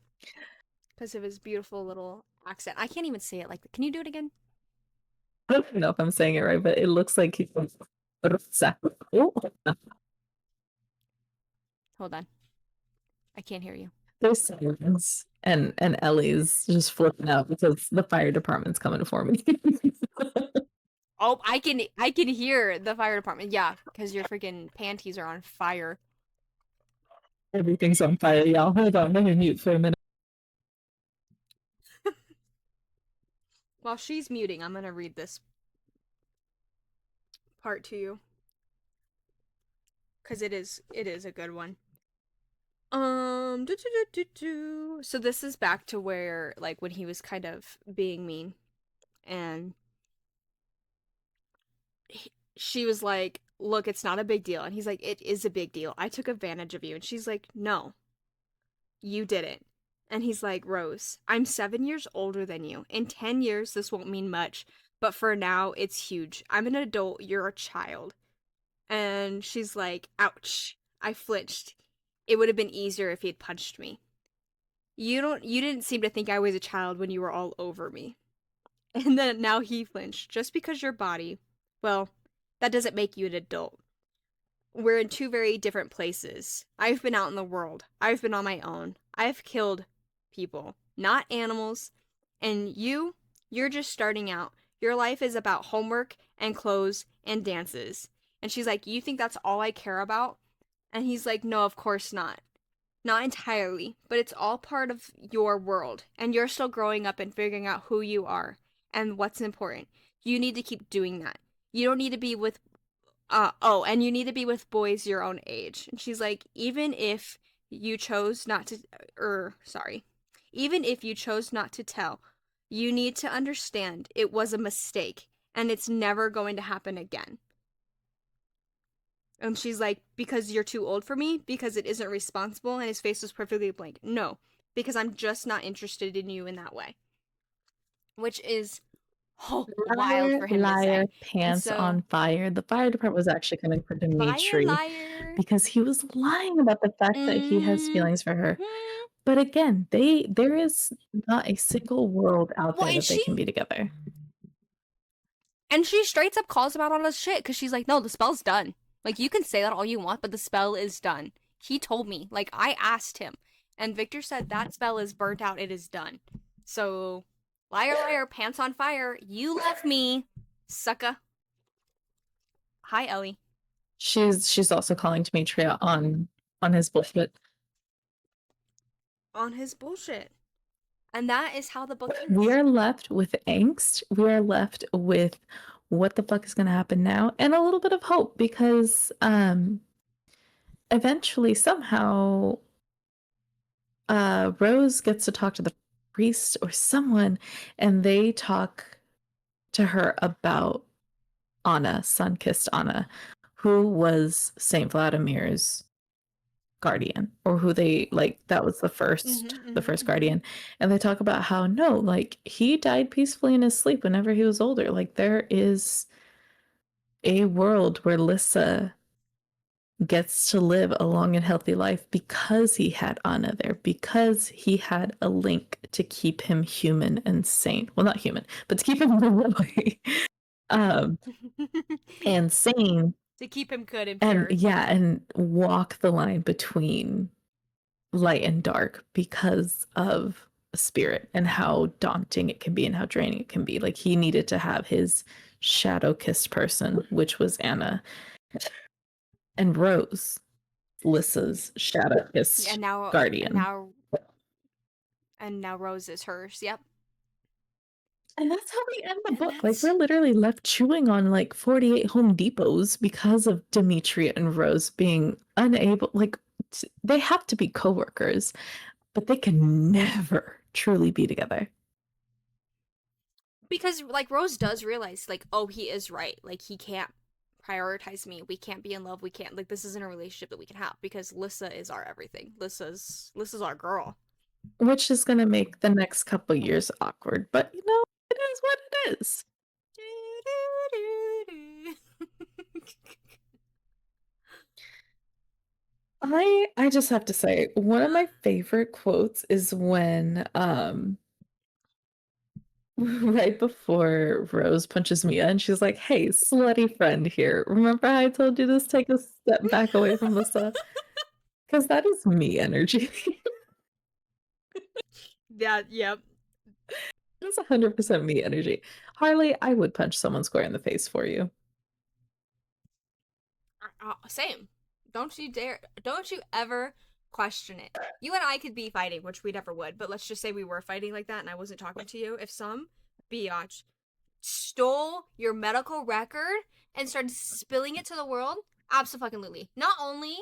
Because of his beautiful little accent. I can't even say it like that. Can you do it again? I don't know if I'm saying it right, but it looks like he's Rosa. Oh. Hold on. I can't hear you. There's silence, and Ellie's just flipping out because the fire department's coming for me. Oh, I can hear the fire department. Yeah, because your freaking panties are on fire. Everything's on fire, y'all. Hold on, let me mute for a minute. While she's muting, I'm gonna read this part to you because it is a good one. So this is back to where like when he was kind of being mean, and she was like, "Look, it's not a big deal," and he's like, "It is a big deal. I took advantage of you," and she's like, "No, you didn't." And he's like, Rose, I'm 7 years older than you. In 10 years, this won't mean much, but for now, it's huge. I'm an adult, you're a child. And she's like, ouch. I flinched. It would have been easier if he had punched me. You didn't seem to think I was a child when you were all over me. And then now he flinched. Just because your body, well, that doesn't make you an adult. We're in two very different places. I've been out in the world. I've been on my own. I've killed people, not animals. And you're just starting out. Your life is about homework and clothes and dances. And she's like, you think that's all I care about? And he's like, no, of course not. Not entirely, but it's all part of your world. And you're still growing up and figuring out who you are and what's important. You need to keep doing that. You don't need to be with and you need to be with boys your own age. And she's like, even if you chose not to, even if you chose not to tell, you need to understand it was a mistake and it's never going to happen again. And she's like, because you're too old for me, because it isn't responsible, and his face was perfectly blank. No, because I'm just not interested in you in that way. Which is wild for him to Liar, say. And pants so, on fire. The fire department was actually coming for liar, Dimitri liar. because he was lying about the fact that he has Mm-hmm. feelings for her. But again, there is not a single world out Well, there that they can be together. And she straight up calls him out on his shit because she's like, no, the spell's done. Like, you can say that all you want, but the spell is done. He told me. Like, I asked him. And Victor said that spell is burnt out. It is done. So, liar, liar, pants on fire. You left me, sucker. Hi, Ellie. She's also calling Dimitri on his bullshit. On his bullshit. And that is how the book ends. We are left with angst. We are left with what the fuck is going to happen now, and a little bit of hope because eventually, somehow, Rose gets to talk to the priest or someone, and they talk to her about Anna, sun-kissed Anna, who was Saint Vladimir's guardian, or who they like that was the first Mhm. guardian. And they talk about how no, like he died peacefully in his sleep whenever he was older. Like there is a world where Lissa gets to live a long and healthy life because he had Anna there, because he had a link to keep him human and sane. Well, not human, but to keep him boy um, and sane, To keep him good and and pure. yeah, and walk the line between light and dark because of spirit and how daunting it can be and how draining it can be. Like he needed to have his shadow kissed person, which was Anna and Rose, Lissa's shadow kissed And now and guardian. now and now Rose is hers. Yep. And that's how we end the And book. Like we're that's literally left chewing on like 48 Home Depots because of Dimitri and Rose being unable, like they have to be coworkers, but they can never truly be together. because like Rose does realize like, oh, he is right. Like he can't prioritize me. We can't be in love. We can't like this isn't a relationship that we can have because Lissa is our everything. Lissa's our girl. Which is going to make the next couple years awkward, but you know, it is what it is. I just have to say, one of my favorite quotes is when right before Rose punches Mia and she's like, "Hey, slutty friend here. Remember how I told you to take a step back away from Lissa?" Because that is me energy. Yeah, yep. It's 100% me energy. Harley, I would punch someone square in the face for you. Same. Don't you dare. Don't you ever question it. You and I could be fighting, which we never would, but let's just say we were fighting like that and I wasn't talking to you. If some biatch stole your medical record and started spilling it to the world, absolutely. Not only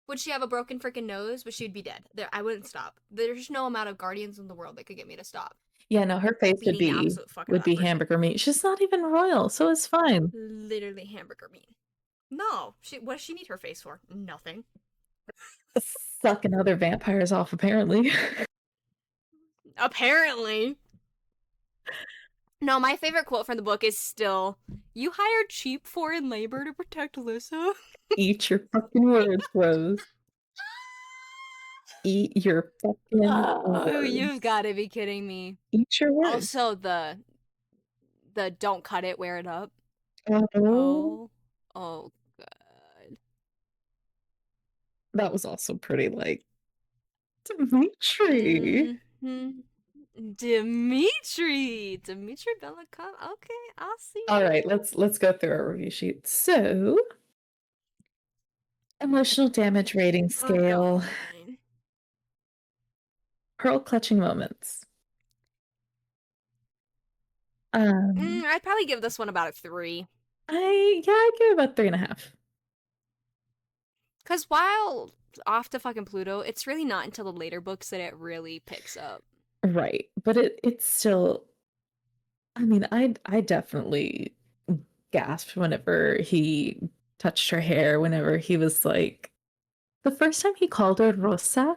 would she have a broken freaking nose, but she'd be dead. There, I wouldn't stop. There's no amount of guardians in the world that could get me to stop Yeah, no, her face beating the absolute fuck out of would that be person. hamburger meat. She's not even royal, so it's fine. Literally hamburger meat. No, what does she need her face for? Nothing. Sucking other vampires off, apparently. Apparently. No, my favorite quote from the book is still, "You hired cheap foreign labor to protect Alyssa." Eat your fucking words, Rose. Eat your fucking Oh, you've words. got to be kidding me. Eat your words. Also, the don't cut it, wear it up. Oh, Oh, oh, god. that was also pretty like Dimitri. Mm-hmm. Dimitri Bellicon. Okay, I'll see All you. right, let's go through our review sheet. So, emotional damage rating Oh god. scale, pearl clutching moments. Um, I'd probably give this one about a 3. I'd give it about 3.5. Because while off to fucking Pluto, it's really not until the later books that it really picks up. Right, but it's still. I mean, I definitely gasped whenever he touched her hair. Whenever he was like, the first time he called her Rosa.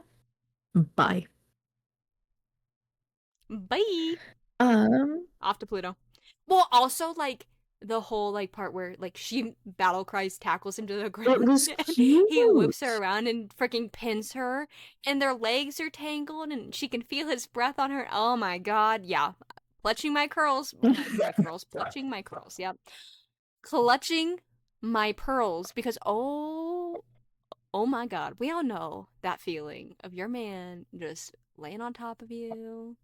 Bye. Bye! Um, Off to Pluto. Well, also, like, the whole, like, part where, like, she battle cries, tackles him to the it ground, was and he whips her cute. around and freaking pins her, and their legs are tangled, and she can feel his breath on her. Oh my god, yeah. Clutching my curls. My curls. Clutching my curls, yep. Clutching my pearls, because, oh my god, we all know that feeling of your man just laying on top of you,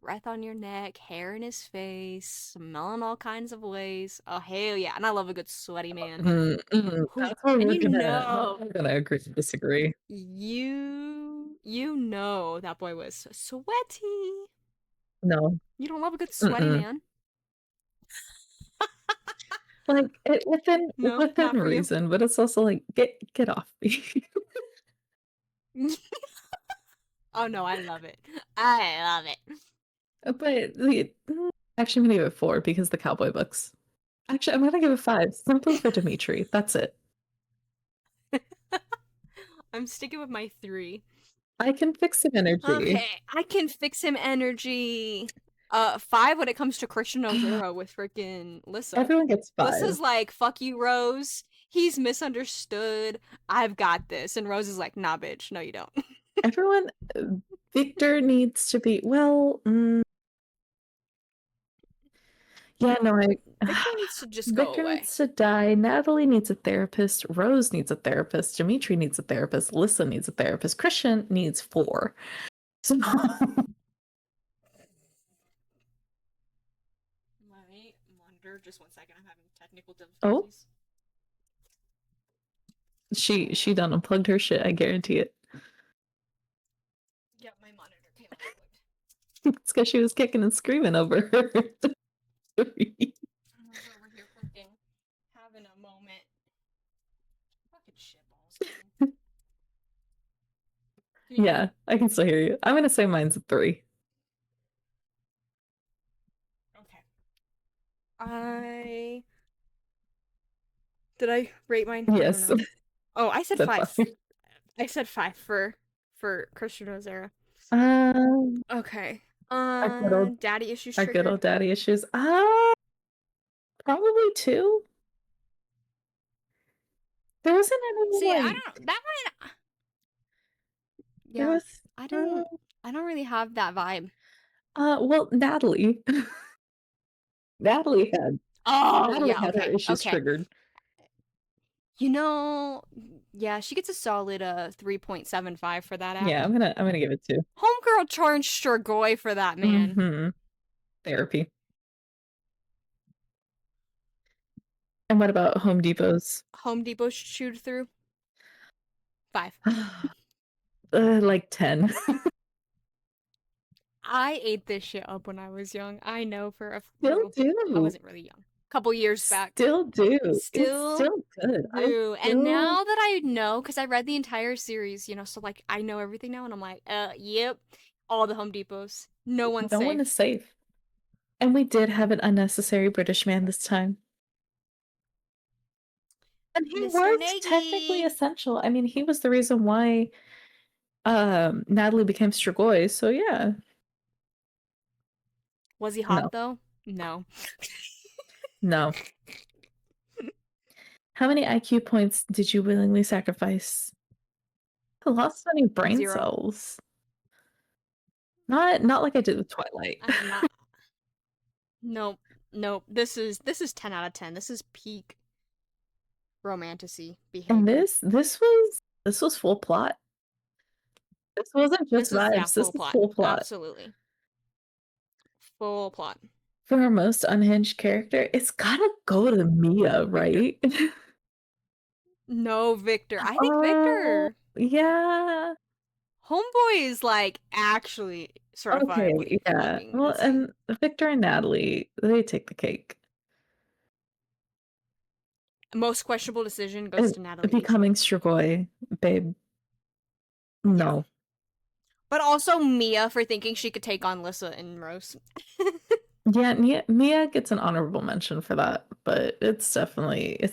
breath on your neck, hair in his face, smelling all kinds of ways. Oh hell yeah! And I love a good sweaty man. Whew. That's where And we're gonna agree to disagree. you know that boy was sweaty. No. You don't love a good sweaty Mm-mm. man? Like within No, not for you. reason, but it's also like get off me. Oh no, I love it. I love it. But actually, I'm gonna give it 4 because the cowboy books. Actually, I'm gonna give it 5 simply for Dimitri. That's it. I'm sticking with my 3. I can fix some energy. Okay, I can fix him energy. 5 when it comes to Christian Ozero with freaking Lissa. Everyone gets 5. Lissa's like, fuck you, Rose. He's misunderstood. I've got this. And Rose is like, nah, bitch. No, you don't. Everyone, Victor needs to be, well, yeah, no, Victor needs to just go Victor away. needs to die. Natalie needs a therapist. Rose needs a therapist. Dimitri needs a therapist. Lissa needs a therapist. Christian needs 4. So My monitor, just 1 second. I'm having technical oh, difficulties. she done unplugged her shit. I guarantee it. Yep, my monitor came unplugged. It's because she was kicking and screaming over her. I was over here freaking having a moment. Fucking shitballs, man. Can you hear Yeah, me? I can still hear you. I'm gonna say mine's a 3. Okay. I did I rate mine? I don't Yes, know. Oh, I said that's 5. fine. I said 5 for Christian Rosera. Um, Okay. our good old, Daddy issues our good old triggered. daddy issues. Probably 2. There wasn't any See, I like don't. That might. there Yeah, was. I didn't. I don't really have that vibe. Well, Natalie. Natalie had Oh Natalie yeah. had her Okay. issues Okay. triggered. You know, yeah, she gets a solid 3.75 for that Yeah, act. I'm gonna give it 2. Homegirl charged Strigoi for that man. Therapy. And what about Home Depot's? Home Depot chewed through 5. Like 10. I ate this shit up when I was young. I know for a Still well, I do. wasn't really young. Couple years back. Still do. It's Still still good. I do. And still now that I know, because I read the entire series, so like I know everything now, and I'm like, yep, all the Home Depots. No one's no one is safe. safe. And we did have an unnecessary British man this time. And he Mr. was technically Nagy. essential. I mean, he was the reason why Natalie became Strigoi, so yeah. Was he hot No. though? No. No. How many IQ points did you willingly sacrifice? I lost any brain 0. cells. Not like I did with Twilight. I am not. Nope. Nope. This is 10 out of 10. This is peak romantasy And behavior. this was full plot. This wasn't just This is, yeah, vibes. This full is plot. full plot. Absolutely. Full plot. For our most unhinged character, it's gotta go to Mia, right? No, Victor. I think Oh, Victor. yeah. Homeboy is like actually Okay, certifiably yeah. fucking Well, insane. and Victor and Natalie, they take the cake. Most questionable decision goes And to Natalie. becoming Strigoi, babe, Yeah. no. But also Mia for thinking she could take on Lissa and Rose. Yeah, Mia gets an honorable mention for that, but it's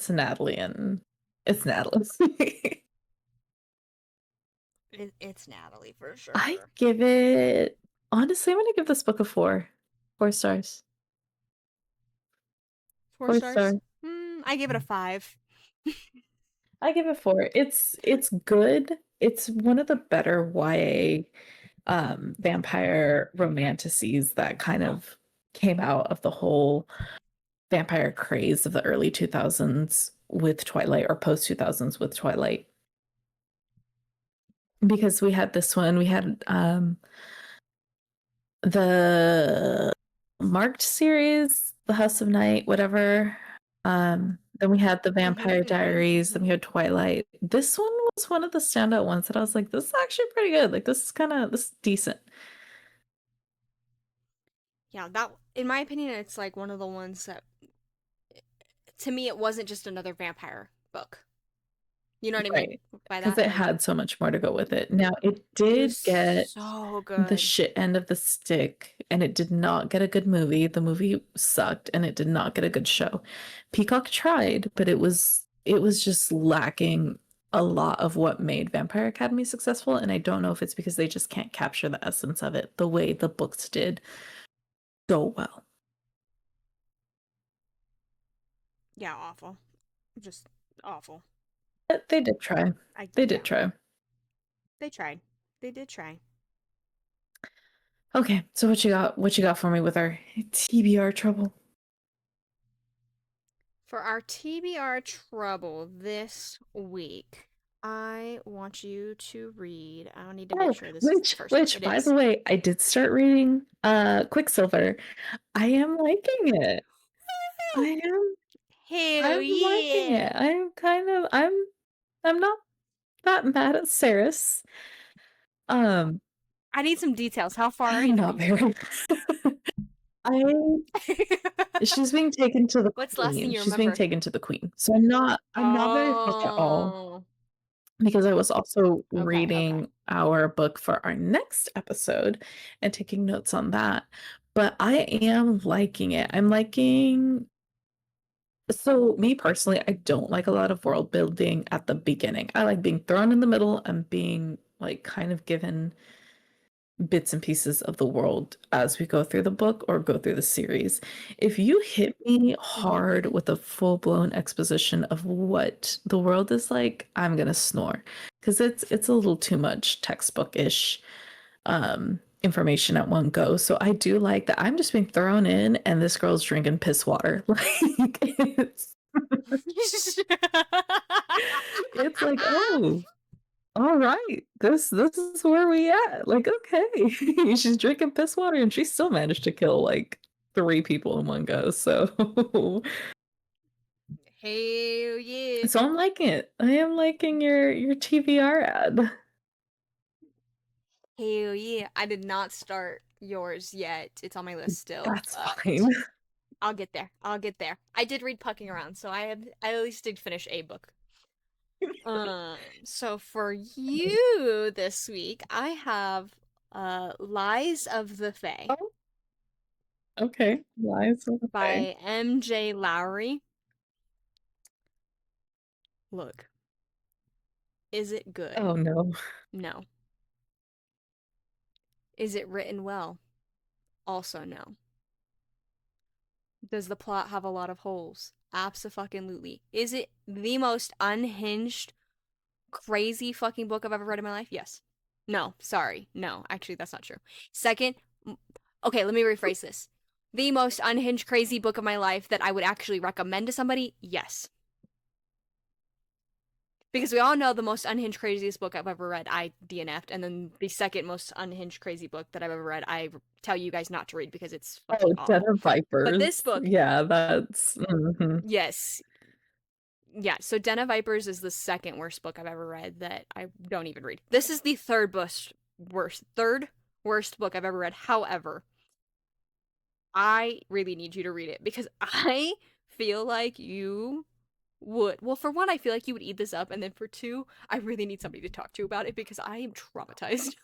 Natalie and it's Natalie. It's Natalie for I sure. give it honestly, I'm gonna give this book a 4. 4 stars. Four 4 stars? stars. I give it a 5. I give it 4. It's good. It's one of the better YA vampire romanticises that kind of came out of the whole vampire craze of the early 2000s with Twilight or post 2000s with Twilight. Because we had this one, we had the Marked series, The House of Night, whatever. Then we had the Vampire Diaries, then we had Twilight. This one was one of the standout ones that I was like, this is actually pretty good. Like this is decent. Yeah, that in my opinion, it's like one of the ones that to me it wasn't just another vampire book. You know what I mean Right. by Because that? it Like, had so much more to go with it. Now, it it was did get so the good. shit end of the stick, and it did not get a good movie. The movie sucked, and it did not get a good show. Peacock tried, but it was just lacking a lot of what made Vampire Academy successful, and I don't know if it's because they just can't capture the essence of it the way the books did so well. Yeah, awful. Just awful. But they did try. They did Yeah, try. they tried. They did try. Okay, so what you got? What you got for me with our TBR trouble? For our TBR trouble this week, I want you to read. I need to make Oh, sure this is the which first one. which It by the is. way, I did start reading Quicksilver. I am liking it. I am Hell I'm liking yeah. it. I'm not that mad at Saris. Um I need some details. How far I'm in are not you? very I she's being taken to the What's the last thing queen. you She's being remember? taken to the queen. So I'm not very hooked at all Oh. because I was also Okay, okay. reading our book for our next episode and taking notes on that. But I am liking it. I'm liking So, me personally, I don't like a lot of world building at the beginning. I like being thrown in the middle and being like kind of given bits and pieces of the world as we go through the book or go through the series. If you hit me Hmm. hard with a full-blown exposition of what the world is like, I'm gonna snore because it's a little too much textbook-ish information at one go. So I do like that I'm just being thrown in and this girl's drinking piss water. Like it's like, oh, all right. This is where we at. Like, okay. She's drinking piss water and she still managed to kill like three people in one go. So Hell yeah. so I'm liking it. I am liking your TBR ad. Hell yeah. I did not start yours yet. It's on my list still, That's fine. but I'll get there. I'll get there. I did read Pucking Around, so I at least did finish a book. So for you this week, I have Lies of the Fae Oh, okay. Lies of the Fae. by MJ Lowry. Look, is it good? Oh no. No. Is it written well? Also no. Does the plot have a lot of holes? Abso-fucking-lutely. Is it the most unhinged, crazy fucking book I've ever read in my life? Yes. No, sorry. No, actually, that's not true. Second, okay, let me rephrase this. The most unhinged, crazy book of my life that I would actually recommend to somebody? Yes. Because we all know the most unhinged, craziest book I've ever read, I DNF'd. And then the second most unhinged, crazy book that I've ever read, I tell you guys not to read because it's fucking Oh, Den awful. of But Vipers. this book, Yeah, that's yes, yeah, so Den of Vipers is the second worst book I've ever read that I don't even read. This is the third worst book I've ever read. However, I really need you to read it because I feel like you would. Well, for one, I feel like you would eat this up, and then for two, I really need somebody to talk to about it because I am traumatized.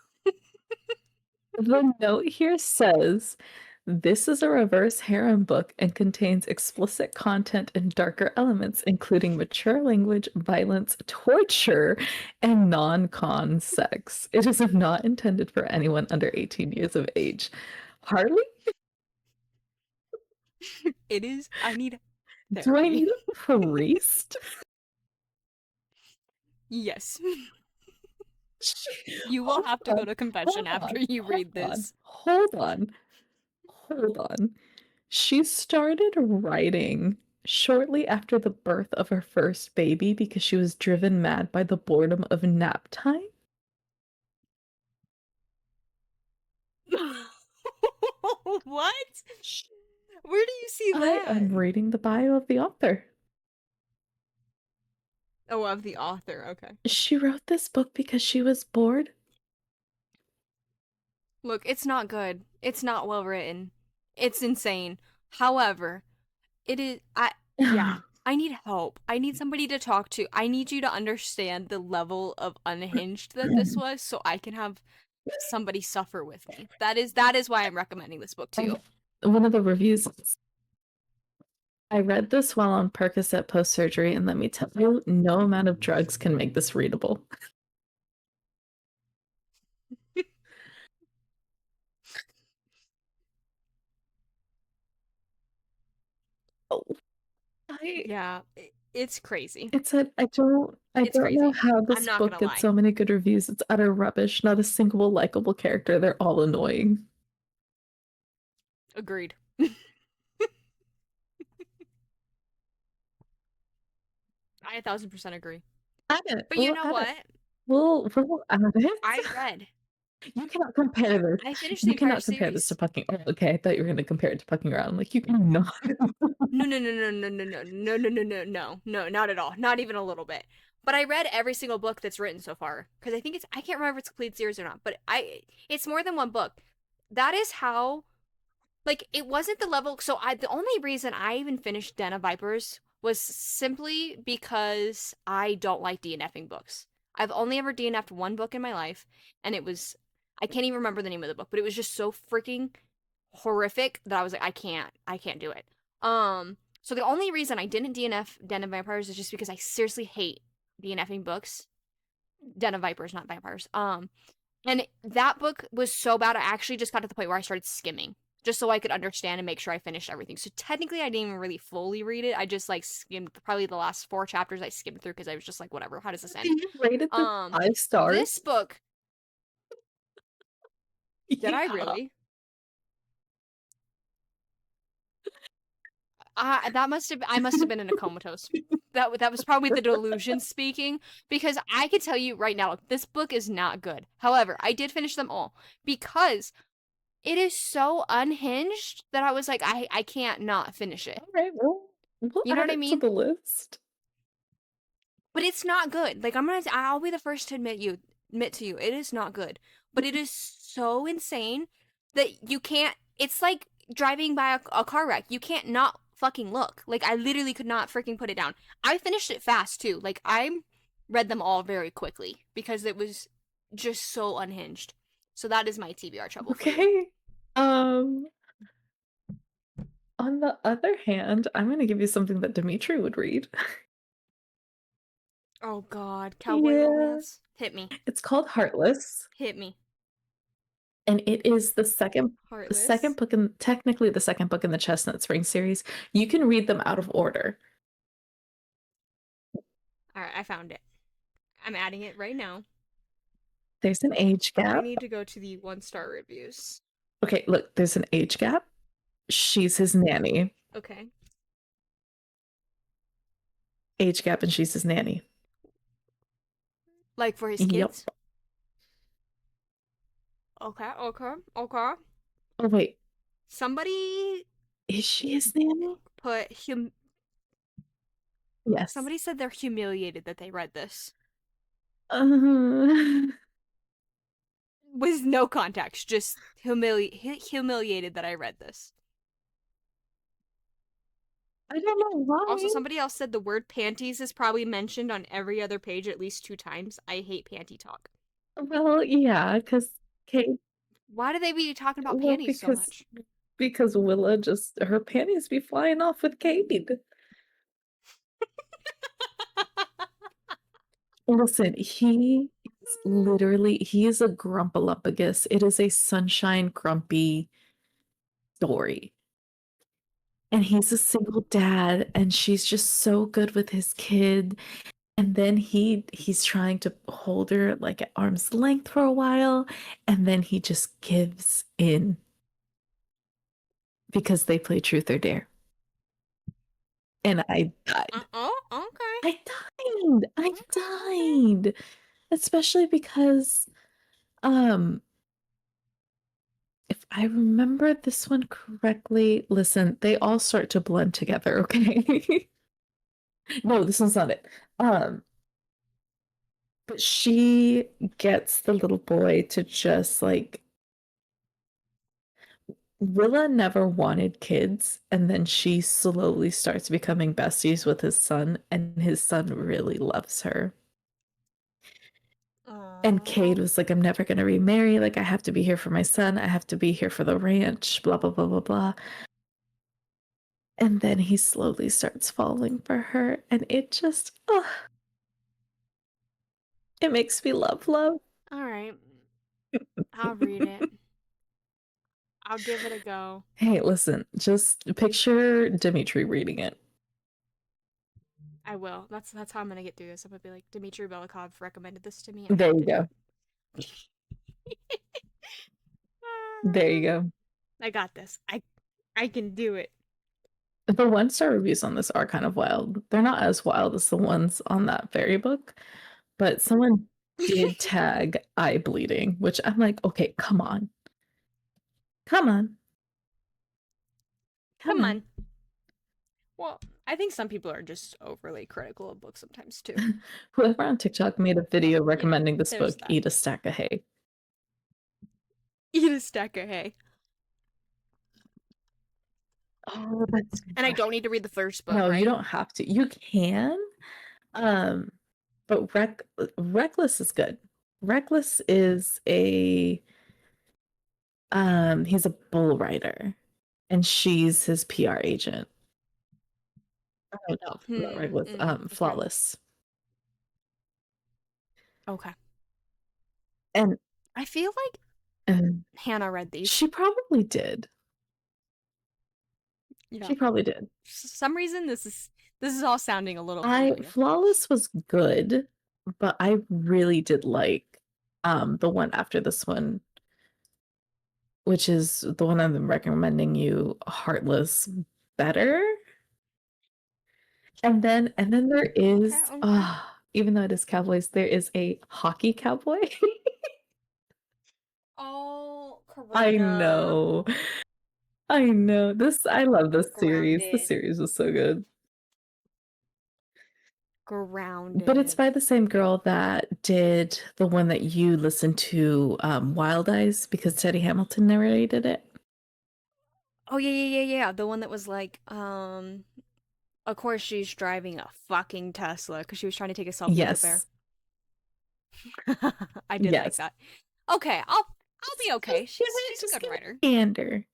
The note here says this is a reverse harem book and contains explicit content and darker elements, including mature language, violence, torture, and non-con sex. It is not intended for anyone under 18 years of age. Harley, It is. I need do I therapy. need a priest? Yes. You will Hold have to go on, to confession hold after on, you hold read on, this. hold on, hold on. She started writing shortly after the birth of her first baby because she was driven mad by the boredom of nap time. What? Sh- Where do you see I that? am reading the bio of the author. Oh, of the author. Okay. She wrote this book because she was bored. Look, it's not good. It's not well written. It's insane. However, it is. Yeah. I need help. I need somebody to talk to. I need you to understand the level of unhinged that this was so I can have somebody suffer with me. That is why I'm recommending this book to you. One of the reviews, I read this while on Percocet post-surgery, and let me tell you, no amount of drugs can make this readable. Oh, I Yeah, it's crazy. it's a I It's don't know crazy. how I'm this not book gonna gets lie. so many good reviews. It's utter rubbish. Not a single likable character. They're all annoying. Agreed. I 1,000% agree. Add it. But you We'll know add it. what? We'll add it. I read. You cannot compare this. I finished the You entire cannot compare this to series. fucking. Oh, okay. I thought you were gonna compare it to fucking around. Like you cannot. No, no, no, no, no, no, no, no, no, no, no, no, no, not at all. Not even a little bit. But I read every single book that's written so far because I think I can't remember if it's a complete series or not, but it's more than one book. That is how, like, it wasn't the level. So the only reason I even finished Den of Vipers was simply because I don't like DNFing books. I've only ever DNF'd one book in my life, and it was, I can't even remember the name of the book, but it was just so freaking horrific that I was like, I can't do it. So the only reason I didn't DNF Den of Vampires is just because I seriously hate DNFing books. Den of Vipers, not vampires. And that book was so bad, I actually just got to the point where I started skimming just so I could understand and make sure I finished everything. So technically, I didn't even really fully read it. I just like skimmed probably the last 4 chapters. I skimmed through because I was just like, whatever. How does this end? You rated this 5 stars. This book, did I Yeah. really? I must have been in a comatose. That was probably the delusion speaking because I can tell you right now this book is not good. However, I did finish them all because it is so unhinged that I was like I can't not finish it. All right. We'll You know add what I it to mean? the list. But it's not good. Like I'll be the first to admit to you it is not good. But it is so insane that you can't it's like driving by a car wreck. You can't not fucking look. Like I literally could not freaking put it down. I finished it fast too. Like I read them all very quickly because it was just so unhinged. So that is my TBR trouble for you. Okay. Um. On the other hand, I'm going to give you something that Dimitri would read. Oh god, cowboy Yeah. romance. Hit me. It's called Heartless, Hit me. and it is the second Heartless. book in technically the second book in the Chestnut Spring series. You can read them out of order. All right, I found it. I'm adding it right now. There's an age I gap. need to go to the 1-star reviews. Okay, look, there's an age gap. She's his nanny. Okay. Age gap, and she's his nanny. Like for his Yep. kids? Okay, okay, okay. Oh wait, Somebody is she his nanny? put Yes. somebody said they're humiliated that they read this. Uh, With no context, just humiliated that I read this. I don't know Also, why. somebody else said the word panties is probably mentioned on every other page at least 2 times. I hate panty talk. Well, yeah, because Kate. Why do they be talking about Well, panties so much? because Willa just her panties be flying off with Kate. Listen, he is a grumpalumpagus. It is a sunshine grumpy story. And he's a single dad, and she's just so good with his kid. And then he's trying to hold her like at arm's length for a while, and then he just gives in because they play truth or dare. And I died. Oh, okay. I died. I Okay, okay. died. Especially because um if I remember this one correctly, listen, they all start to blend together, okay? No, this one's not it. Um, but she gets the little boy to just like Willa never wanted kids, and then she slowly starts becoming besties with his son, and his son really loves her. And Aww. Cade was like, I'm never going to remarry. Like, I have to be here for my son. I have to be here for the ranch, blah, blah, blah, blah, blah. And then he slowly starts falling for her. And it just, oh, it makes me love. All right. I'll read it. I'll give it a go. Hey, listen, just picture Dimitri reading it. I will. That's how I'm gonna get through this. I'm gonna be like, Dmitry Belikov recommended this to me. I There have you to do go. it. There you go. I got this. I can do it. The one-star reviews on this are kind of wild. They're not as wild as the ones on that fairy book, but someone did tag eye bleeding, which I'm like, okay, come on. Come on. Come Come on. on. Well, I think some people are just overly critical of books sometimes too. Whoever on TikTok made a So, video you know, recommending this there's book, that. Eat a Stack of Hay. Eat a stack of hay. Oh, that's And I right. don't need to read the first book, No, you right? don't have to. You can, um, but Reckless is good. Reckless is a he's a bull rider, and she's his PR agent. Oh no, not Reckless. Okay. Flawless. Okay. And I feel like and Hannah read these. she probably did. Yeah. She probably did. For some reason this is all sounding a little I familiar. Flawless was good, but I really did like the one after this one, which is the one I'm recommending you, Heartless, better. And then there Okay, is okay. even though it is cowboys, there is a hockey cowboy. Oh, I Karina. know. I know. I love this series. This Grounded. series was so good. But it's Grounded. by the same girl that did the one that you listened to, Wild Eyes, because Teddy Hamilton narrated it. Oh yeah. The one that was like, of course she's driving a fucking Tesla because she was trying to take a selfie with a bear. Yes. I did like Yes. that. Okay, I'll be okay. She's a Just good give it writer. a gander.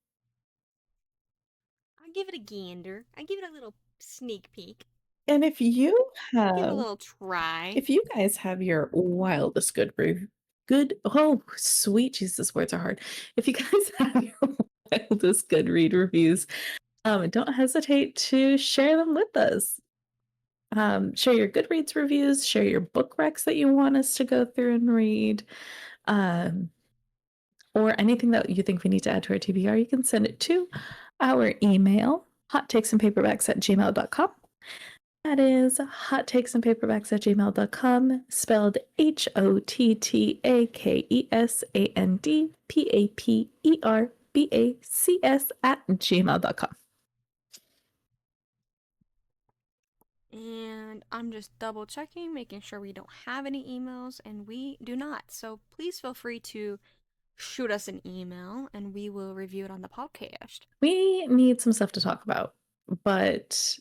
I'll give it a gander. I give it a little sneak peek. And Give it a little try. if you guys have your wildest oh sweet Jesus, words are hard. If you guys have your wildest good read reviews, don't hesitate to share them with us. Share your Goodreads reviews, share your book recs that you want us to go through and read, um, or anything that you think we need to add to our TBR. You can send it to our email, hottakesandpaperbacks@gmail.com. That is hottakesandpaperbacks@gmail.com, spelled HOTTAKESANDPAPERBACS@gmail.com. And I'm just double checking, making sure we don't have any emails, and we do not. So please feel free to shoot us an email and we will review it on the podcast. We need some stuff to talk about, but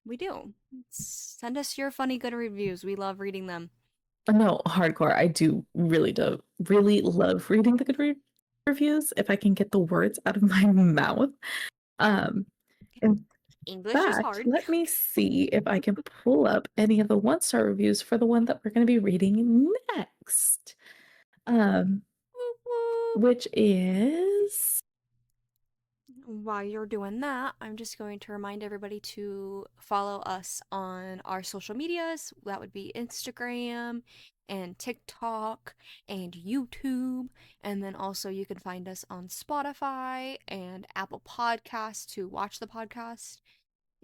We do. Send us your funny good reviews. We love reading them. no, hardcore. I do really love reading the reviews if I can get the words out of my mouth. Um, in English is fact, hard. let me see if I can pull up any of the one-star reviews for the one that we're going to be reading next. Whoop, whoop. Which is While you're doing that, I'm just going to remind everybody to follow us on our social medias. That would be Instagram and TikTok and YouTube. And then also you can find us on Spotify and Apple Podcasts to watch the podcast.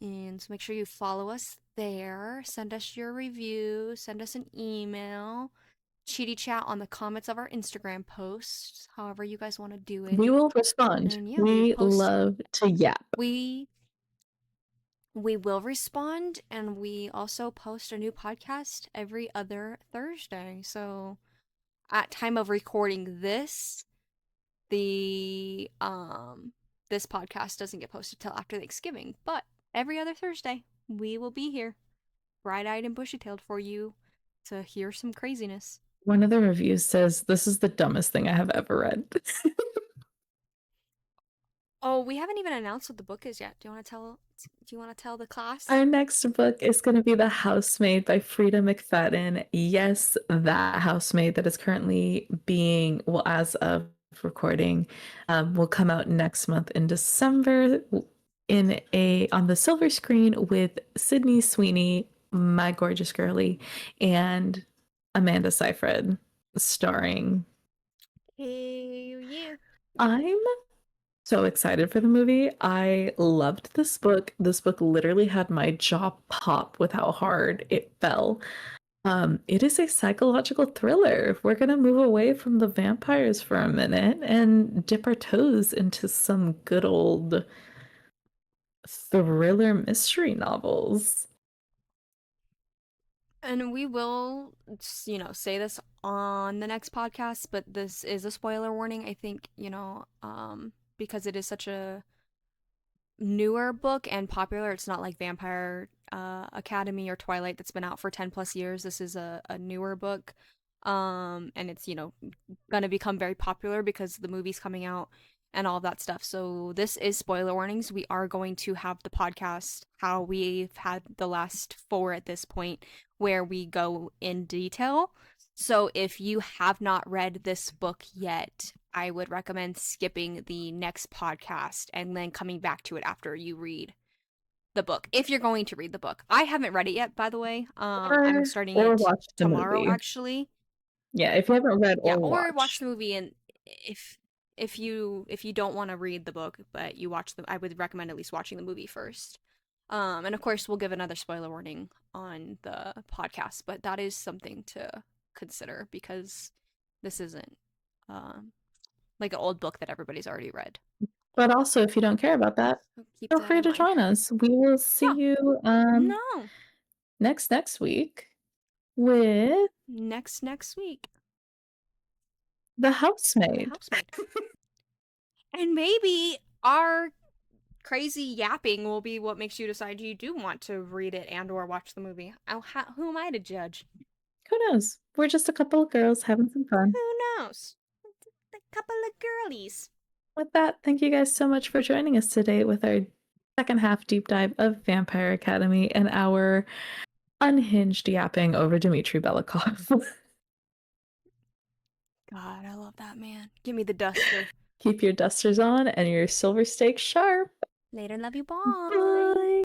And so make sure you follow us there. Send us your review, send us an email, chitty chat on the comments of our Instagram posts, however you guys want to do it. we will respond. And yeah, we'll We post love to yap. we we will respond, and we also post a new podcast every other Thursday. So at time of recording this, the this podcast doesn't get posted till after Thanksgiving, but every other Thursday, we will be here, bright eyed and bushy tailed for you to hear some craziness. One of the reviews says this is the dumbest thing I have ever read. Oh, we haven't even announced what the book is yet. Do you want to tell the class? Our next book is going to be The Housemaid by Frida McFadden. Yes, that housemaid that is currently being, well, as of recording, will come out next month in December on the silver screen with Sydney Sweeney, my gorgeous girly, and Amanda Seyfried starring. Hey, yeah. I'm so excited for the movie. I loved this book. This book literally had my jaw pop with how hard it fell. It is a psychological thriller. We're gonna move away from the vampires for a minute and dip our toes into some good old thriller mystery novels. And we will, say this on the next podcast, but this is a spoiler warning. I think, because it is such a newer book and popular. It's not like Vampire Academy or Twilight that's been out for 10 plus years. This is a newer book. And it's, gonna become very popular because the movie's coming out and all of that stuff. So this is spoiler warnings. We are going to have the podcast how we've had the last four at this point, where we go in detail. So if you have not read this book yet, I would recommend skipping the next podcast and then coming back to it after you read the book. If you're going to read the book. I haven't read it yet, by the way. I'm starting Or it watch the tomorrow movie. actually. Yeah, if you haven't read Yeah, or or watch watched. the movie, and if you don't want to read the book but you watch I would recommend at least watching the movie first. And of course we'll give another spoiler warning on the podcast, but that is something to consider because this isn't um like an old book that everybody's already read. But also, if you don't care about that, So keep feel that free in to mind. join us. We will see Yeah. you No. next week with Next week. The The Housemaid. Housemaid. And maybe our crazy yapping will be what makes you decide you do want to read it and or watch the movie. Who am I to judge? Who knows? We're just a couple of girls having some fun. Who knows? A couple of girlies. With that, thank you guys so much for joining us today with our second half deep dive of Vampire Academy and our unhinged yapping over Dmitry Belikov. God, I love that man. Give me the duster. Keep your dusters on and your silver stakes sharp. Later, love you, bye. Bye.